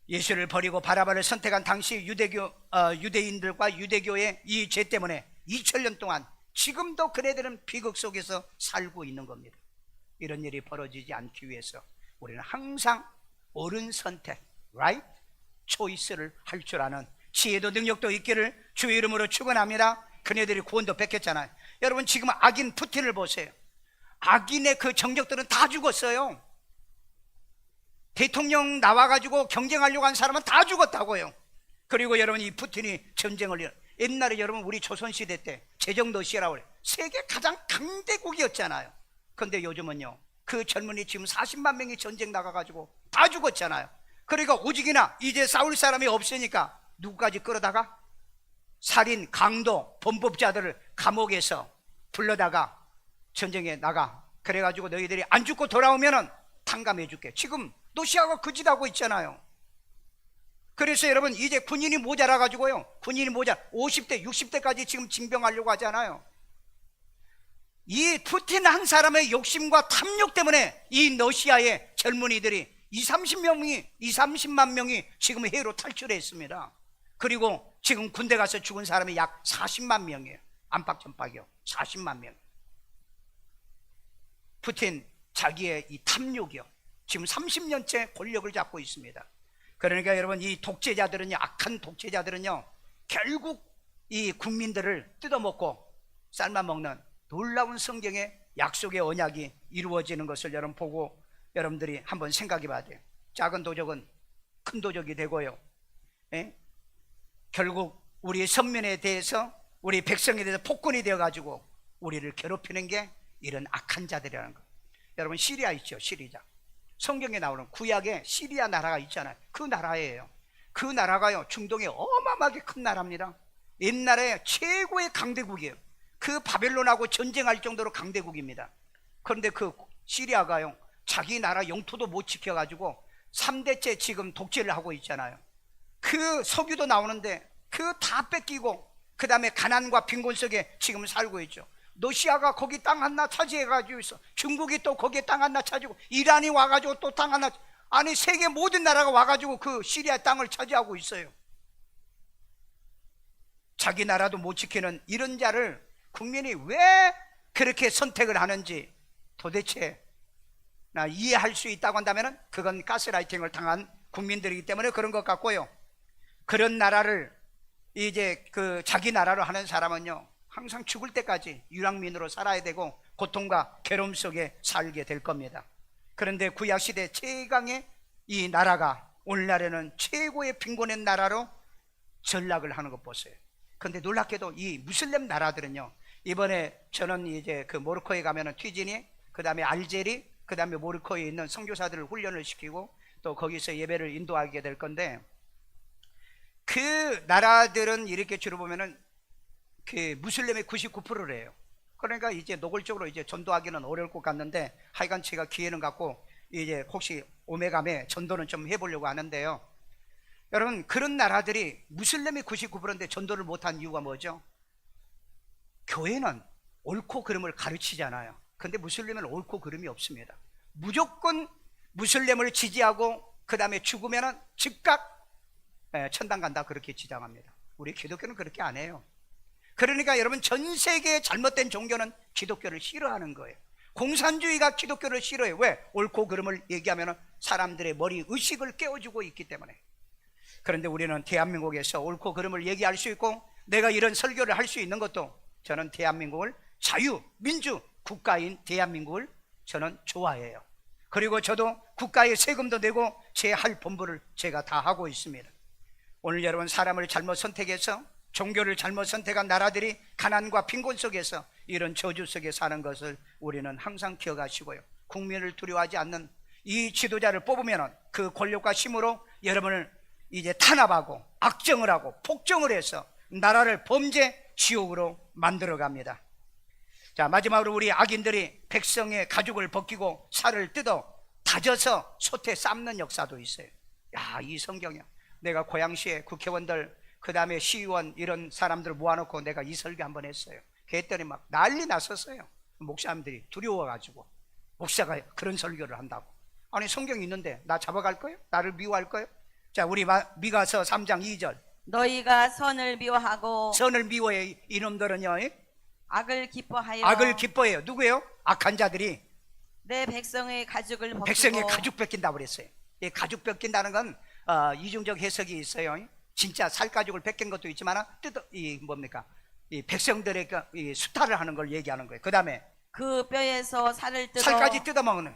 A: 예수를 버리고 바라바를 선택한 당시 유대인들과 유대교의 이 죄 때문에 2000년 동안 지금도 그네들은 비극 속에서 살고 있는 겁니다. 이런 일이 벌어지지 않기 위해서 우리는 항상 옳은 선택, right choice를 할 줄 아는 지혜도 능력도 있기를 주의 이름으로 축원합니다. 그네들이 구원도 뺏겼잖아요. 여러분 지금 악인 푸틴을 보세요. 악인의 그 정적들은 다 죽었어요. 대통령 나와가지고 경쟁하려고 한 사람은 다 죽었다고요. 그리고 여러분 이 푸틴이 전쟁을 옛날에 여러분 우리 조선시대 때 제정러시아라고 그래요. 세계 가장 강대국이었잖아요. 그런데 요즘은요 그 젊은이 지금 40만 명이 전쟁 나가가지고 다 죽었잖아요. 그러니까 오직이나 이제 싸울 사람이 없으니까 누구까지 끌어다가 살인, 강도, 범법자들을 감옥에서 불러다가 전쟁에 나가. 그래가지고 너희들이 안 죽고 돌아오면은 탕감해 줄게. 지금 러시아가 그 짓 하고 있잖아요. 그래서 여러분 이제 군인이 모자라가지고요. 군인이 50대, 60대까지 지금 징병하려고 하잖아요. 이 푸틴 한 사람의 욕심과 탐욕 때문에 이 러시아의 젊은이들이 30만 명이 지금 해외로 탈출했습니다. 그리고 지금 군대 가서 죽은 사람이 약 40만 명이에요. 안팎전박이요. 40만 명. 푸틴 자기의 이 탐욕이요. 지금 30년째 권력을 잡고 있습니다. 그러니까 여러분 이 독재자들은요, 악한 독재자들은요, 결국 이 국민들을 뜯어먹고 삶아먹는 놀라운 성경의 약속의 언약이 이루어지는 것을 여러분 보고 여러분들이 한번 생각해 봐야 돼요. 작은 도적은 큰 도적이 되고요. 결국 우리 선민에 대해서, 우리 백성에 대해서 폭군이 되어가지고 우리를 괴롭히는 게 이런 악한 자들이라는 거. 여러분 시리아 있죠, 시리아. 성경에 나오는 구약에 시리아 나라가 있잖아요. 그 나라예요. 그 나라가요 중동에 어마어마하게 큰 나라입니다. 옛날에 최고의 강대국이에요. 그 바벨론하고 전쟁할 정도로 강대국입니다. 그런데 그 시리아가요 자기 나라 영토도 못 지켜가지고 3대째 지금 독재를 하고 있잖아요. 그 석유도 나오는데 그 다 뺏기고 그 다음에 가난과 빈곤 속에 지금 살고 있죠. 러시아가 거기 땅 하나 차지해가지고 있어. 중국이 또 거기에 땅 하나 차지고, 이란이 와가지고 또 땅 하나, 아니 세계 모든 나라가 와가지고 그 시리아 땅을 차지하고 있어요. 자기 나라도 못 지키는 이런 자를 국민이 왜 그렇게 선택을 하는지 도대체 나 이해할 수 있다고 한다면 그건 가스라이팅을 당한 국민들이기 때문에 그런 것 같고요. 그런 나라를 이제 그 자기 나라로 하는 사람은요 항상 죽을 때까지 유랑민으로 살아야 되고 고통과 괴로움 속에 살게 될 겁니다. 그런데 구약시대 최강의 이 나라가 오늘날에는 최고의 빈곤의 나라로 전락을 하는 것 보세요. 그런데 놀랍게도 이 무슬림 나라들은요, 이번에 저는 이제 그 모로코에 가면은 튀지니, 그 다음에 알제리, 그 다음에 모로코에 있는 선교사들을 훈련을 시키고 또 거기서 예배를 인도하게 될 건데, 그 나라들은 이렇게 주로 보면은 그 무슬림의 99%래요. 그러니까 이제 노골적으로 이제 전도하기는 어려울 것 같는데, 하여간 제가 기회는 갖고 이제 혹시 오메가메 전도는 좀 해보려고 하는데요. 여러분, 그런 나라들이 무슬림의 99%인데 전도를 못한 이유가 뭐죠? 교회는 옳고 그름을 가르치잖아요. 근데 무슬림은 옳고 그름이 없습니다. 무조건 무슬림을 지지하고 그 다음에 죽으면은 즉각 천당 간다 그렇게 주장합니다. 우리 기독교는 그렇게 안 해요. 그러니까 여러분, 전 세계의 잘못된 종교는 기독교를 싫어하는 거예요. 공산주의가 기독교를 싫어해요. 왜? 옳고 그름을 얘기하면 사람들의 머리 의식을 깨워주고 있기 때문에. 그런데 우리는 대한민국에서 옳고 그름을 얘기할 수 있고, 내가 이런 설교를 할 수 있는 것도, 저는 대한민국을 자유, 민주, 국가인 대한민국을 저는 좋아해요. 그리고 저도 국가에 세금도 내고 제 할 본분을 제가 다 하고 있습니다. 오늘 여러분, 사람을 잘못 선택해서, 종교를 잘못 선택한 나라들이 가난과 빈곤 속에서 이런 저주 속에 사는 것을 우리는 항상 기억하시고요. 국민을 두려워하지 않는 이 지도자를 뽑으면 그 권력과 힘으로 여러분을 이제 탄압하고 악정을 하고 폭정을 해서 나라를 범죄 지옥으로 만들어 갑니다. 자, 마지막으로 우리 악인들이 백성의 가죽을 벗기고 살을 뜯어 다져서 솥에 삶는 역사도 있어요. 야, 이 성경이야. 내가 고양시에 국회의원들, 그 다음에 시의원 이런 사람들 모아놓고 내가 이 설교 한번 했어요. 그랬더니 막 난리 났었어요. 목사님들이 두려워가지고, 목사가 그런 설교를 한다고. 아니, 성경이 있는데 나 잡아갈 거예요? 나를 미워할 거예요? 자, 우리 미가서 3장 2절.
B: 너희가 선을 미워하고
A: 선을 미워해. 이놈들은요
B: 악을 기뻐하여
A: 악을 기뻐해요. 누구예요? 악한 자들이
B: 내 백성의 가죽을 벗기고
A: 백성의 가죽 뺏긴다고 그랬어요. 이 가죽 뺏긴다는 건 이중적 해석이 있어요. 진짜 살 가죽을 뺏긴 것도 있지만 이 뭡니까? 이 백성들의 이 수탈을 하는 걸 얘기하는 거예요. 그 다음에
B: 그 뼈에서 살을 뜯어
A: 살까지 뜯어먹는,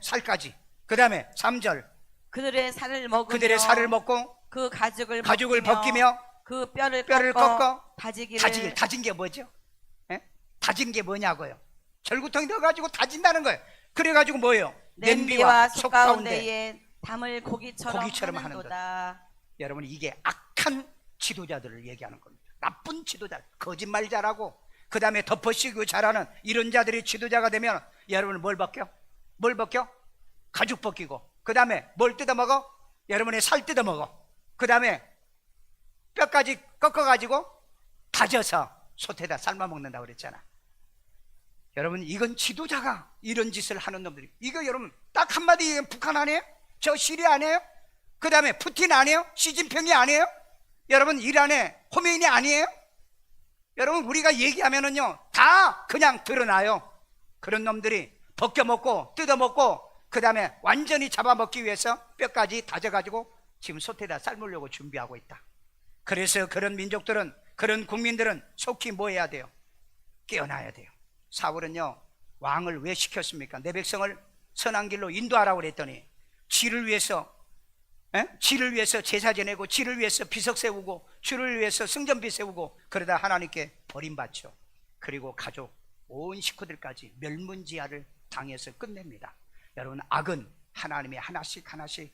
A: 살까지. 그 다음에 3절
B: 그들의 살을 먹으며
A: 그들의 살을 먹고
B: 그 가죽을
A: 벗기며
B: 그 뼈를
A: 꺾어
B: 다지기를.
A: 다진 게 뭐죠? 다진 게 뭐냐고요? 절구통에 넣어가지고 다진다는 거예요. 그래가지고 뭐예요?
B: 냄비와 속 가운데에 담을 고기처럼
A: 하는
B: 하는도다.
A: 여러분, 이게 악한 지도자들을 얘기하는 겁니다. 나쁜 지도자, 거짓말 잘하고 그 다음에 덮어씌우고 잘하는 이런 자들이 지도자가 되면 여러분은 뭘 벗겨? 가죽 벗기고 그 다음에 뭘 뜯어먹어? 여러분의 살 뜯어먹어. 그 다음에 뼈까지 꺾어가지고 다져서 솥에다 삶아먹는다고 그랬잖아. 여러분, 이건 지도자가 이런 짓을 하는 놈들이. 이거 여러분 딱 한마디 얘기하면 북한 아니에요? 저 시리아 아니에요? 그 다음에 푸틴 아니에요? 시진핑이 아니에요? 여러분 이란의 호메인이 아니에요? 여러분, 우리가 얘기하면은요 다 그냥 드러나요. 그런 놈들이 벗겨먹고 뜯어먹고 그 다음에 완전히 잡아먹기 위해서 뼈까지 다져가지고 지금 솥에다 삶으려고 준비하고 있다. 그래서 그런 민족들은, 그런 국민들은 속히 뭐 해야 돼요? 깨어나야 돼요. 사울은요 왕을 왜 시켰습니까? 내 백성을 선한 길로 인도하라고 그랬더니 지를 위해서 제사 지내고, 지를 위해서 비석 세우고, 주를 위해서 승전비 세우고, 그러다 하나님께 버림받죠. 그리고 가족 온 식구들까지 멸문지하를 당해서 끝냅니다. 여러분, 악은 하나님이 하나씩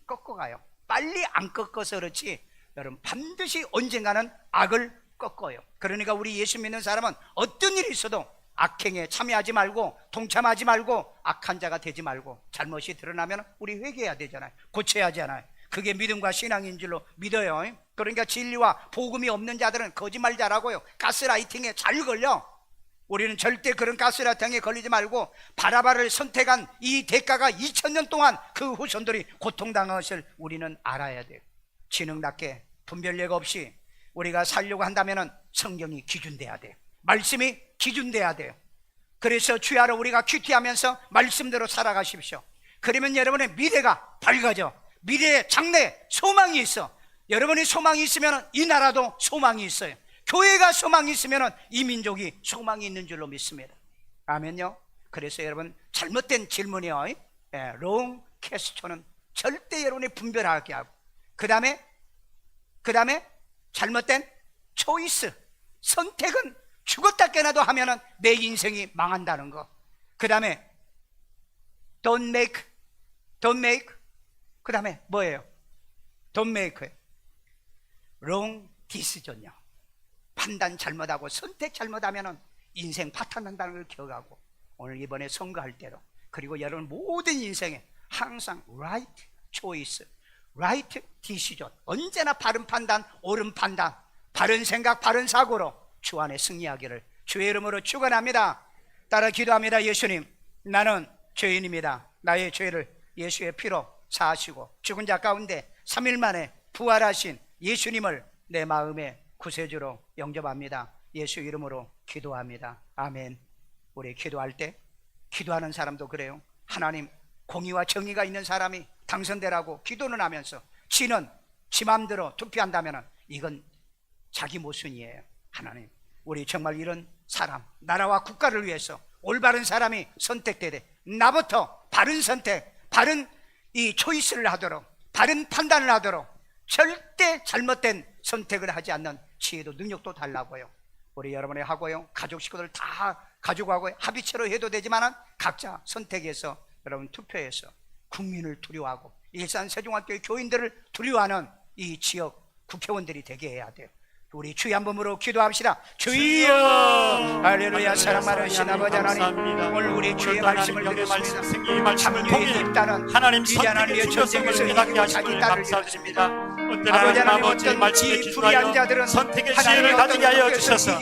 A: 꺾어가요. 빨리 안 꺾어서 그렇지 여러분 반드시 언젠가는 악을 꺾어요. 그러니까 우리 예수 믿는 사람은 어떤 일이 있어도 악행에 참여하지 말고, 동참하지 말고, 악한 자가 되지 말고, 잘못이 드러나면 우리 회개해야 되잖아요. 고쳐야 하잖아요. 그게 믿음과 신앙인 줄로 믿어요. 그러니까 진리와 복음이 없는 자들은 거짓말 잘하고요, 가스라이팅에 잘 걸려. 우리는 절대 그런 가스라이팅에 걸리지 말고 바라바를 선택한 이 대가가 2000년 동안 그 후손들이 고통당한 것을 우리는 알아야 돼요. 지능답게 분별력 없이 우리가 살려고 한다면 성경이 기준돼야 돼요. 말씀이 기준돼야 돼요. 그래서 주야로 우리가 큐티하면서 말씀대로 살아가십시오. 그러면 여러분의 미래가 밝아져. 미래에 장래 소망이 있어. 여러분이 소망이 있으면 이 나라도 소망이 있어요. 교회가 소망이 있으면 이 민족이 소망이 있는 줄로 믿습니다. 아멘요. 그래서 여러분 잘못된 질문이요, 롱 퀘스천은 절대 여러분이 분별하게 하고, 그 다음에 잘못된 초이스, 선택은 죽었다 깨나도 하면은 내 인생이 망한다는 거. 그 다음에 don't make, 그 다음에 뭐예요? don't make wrong decision요. 판단 잘못하고 선택 잘못하면은 인생 파탄난다는 걸 기억하고, 오늘 이번에 선거할 때도, 그리고 여러분 모든 인생에 항상 right choice, right decision, 언제나 바른 판단, 옳은 판단, 바른 생각, 바른 사고로 주 안에 승리하기를 주의 이름으로 축원합니다. 따라 기도합니다. 예수님, 나는 죄인입니다. 나의 죄를 예수의 피로 사하시고 죽은 자 가운데 3일 만에 부활하신 예수님을 내 마음의 구세주로 영접합니다. 예수 이름으로 기도합니다. 아멘. 우리 기도할 때, 기도하는 사람도 그래요. 하나님, 공의와 정의가 있는 사람이 당선되라고 기도는 하면서 지는 지 마음대로 투표한다면 이건 자기 모순이에요. 하나님, 우리 정말 이런 사람, 나라와 국가를 위해서 올바른 사람이 선택되되 나부터 바른 선택, 바른 이 초이스를 하도록, 바른 판단을 하도록, 절대 잘못된 선택을 하지 않는 지혜도 능력도 달라고요. 우리 여러분이 하고요, 가족 식구들 다 가지고 하고 합의체로 해도 되지만 각자 선택해서 여러분 투표해서 국민을 두려워하고 일산 세종학교의 교인들을 두려워하는 이 지역 국회의원들이 되게 해야 돼요. 우리 주의 한 번으로 기도합시다. 주여, 할렐루야. 사랑 많으신 아버지 하나님, 오늘 우리 주의 말씀을 들었습니다. 참여에 있다는
C: 하나님
A: 이 하나님의 전쟁에서 이기고 자기 딸을
C: 감사드립니다.
A: 아버지 하나님,
C: 아버지 말씀에
A: 어떤 이 불의한 자들은
C: 선택의 지혜를 가지게 하여 주셔서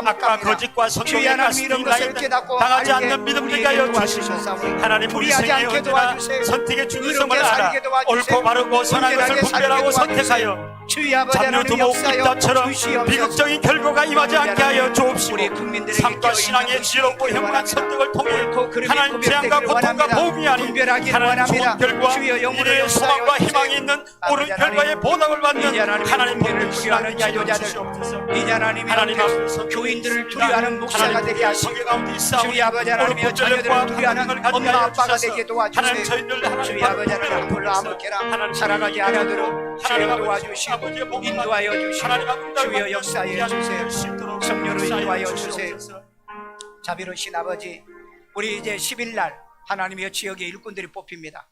C: 악과 거짓과 성공의 가스를 당하지 않는 믿음을 되게 하여 주시옵소서. 하나님, 우리 생에 언제나 선택의 중요성을 알아 옳고 바르고 선한 것을 분별하고 선택하여 잡류두모 웃기다처럼 비극적인 결과가 임하지 않게 하여 주옵시고, 삶과 신앙의 지혜롭고 현명한 선택을 통해 하나님 재앙과 고통과 보험이 아닌 하나님 좋은 결과, 미래의 소망과 희망이 있는 옳은 결과의 보답 영광을 받는
A: 이제 하나님의
C: 하나님
A: 교회를
C: 법을
A: 두려워하는 자녀자들, 이제 하나님의
C: 하나님
A: 앞에서
C: 앞에서
A: 교인들을 두려워하는 목사가 되게 하시고,
C: 성경 가운데 있사오니
A: 주의 아버지 하나님의 자녀들을 두려워하는 엄마 아빠가 되게 도와주세요. 주의 아버지 하나님 앞으로 아무렇게나 살아가지 않도록 주여 도와주시고 인도하여 주시고 주여 역사하여 주세요. 성령으로 인도하여 주세요. 자비로우신 아버지, 우리 이제 10일날 하나님의 지역의 일꾼들이 뽑힙니다.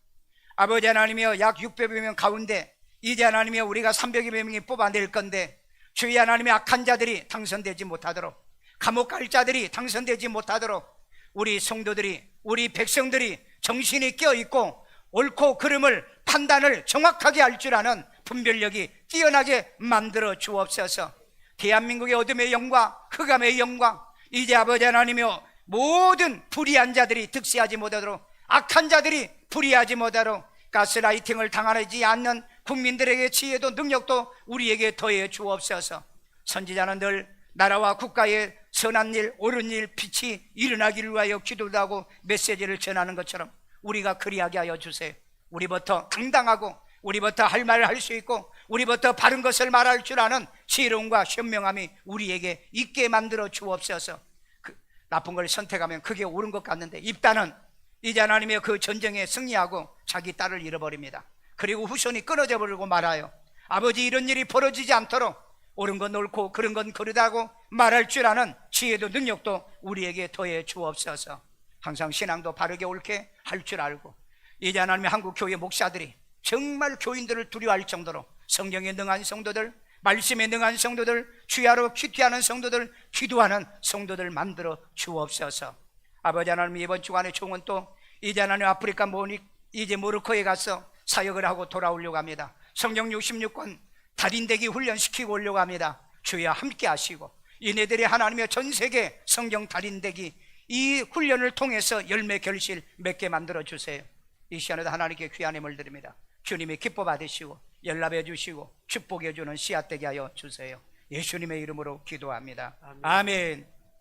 A: 아버지 하나님이여, 약 600여 명 가운데 이제 하나님이여 우리가 300여 명이 뽑아낼 건데, 주의 하나님의 악한 자들이 당선되지 못하도록, 감옥 갈 자들이 당선되지 못하도록 우리 성도들이, 우리 백성들이 정신이 깨어있고 옳고 그름을 판단을 정확하게 할 줄 아는 분별력이 뛰어나게 만들어 주옵소서. 대한민국의 어둠의 영광, 흑암의 영광, 이제 아버지 하나님이여 모든 불의한 자들이 득세하지 못하도록, 악한 자들이 불의하지 못하도록 가스라이팅을 당하지 않는 국민들에게 지혜도 능력도 우리에게 더해 주옵소서. 선지자는 늘 나라와 국가의 선한 일, 옳은 일, 빛이 일어나기를 위하여 기도도 하고 메시지를 전하는 것처럼 우리가 그리하게 하여 주세요. 우리부터 당당하고, 우리부터 할 말을 할 수 있고, 우리부터 바른 것을 말할 줄 아는 지혜로움과 현명함이 우리에게 있게 만들어 주옵소서. 나쁜 걸 선택하면 그게 옳은 것 같는데, 입단은 이제 하나님의 그 전쟁에 승리하고 자기 딸을 잃어버립니다. 그리고 후손이 끊어져 버리고 말아요. 아버지, 이런 일이 벌어지지 않도록 옳은 건 옳고 그런 건 그르다고 말할 줄 아는 지혜도 능력도 우리에게 더해 주옵소서. 항상 신앙도 바르게 옳게 할 줄 알고, 이제 하나님의 한국 교회 목사들이 정말 교인들을 두려워할 정도로 성경에 능한 성도들, 말씀에 능한 성도들, 주야로 큐티하는 성도들, 기도하는 성도들 만들어 주옵소서. 아버지 하나님, 이번 주간에 총은 또 이제 하나님 아프리카 이제 모로코에 가서 사역을 하고 돌아오려고 합니다. 성경 66권 달인되기 훈련시키고 오려고 합니다. 주여 함께 하시고, 이네들이 하나님의 전 세계 성경 달인되기 이 훈련을 통해서 열매 결실 맺게 만들어 주세요. 이 시간에도 하나님께 귀한 힘을 드립니다. 주님이 기뻐 받으시고 연락해 주시고 축복해 주는 씨앗 되게 하여 주세요. 예수님의 이름으로 기도합니다. 아멘.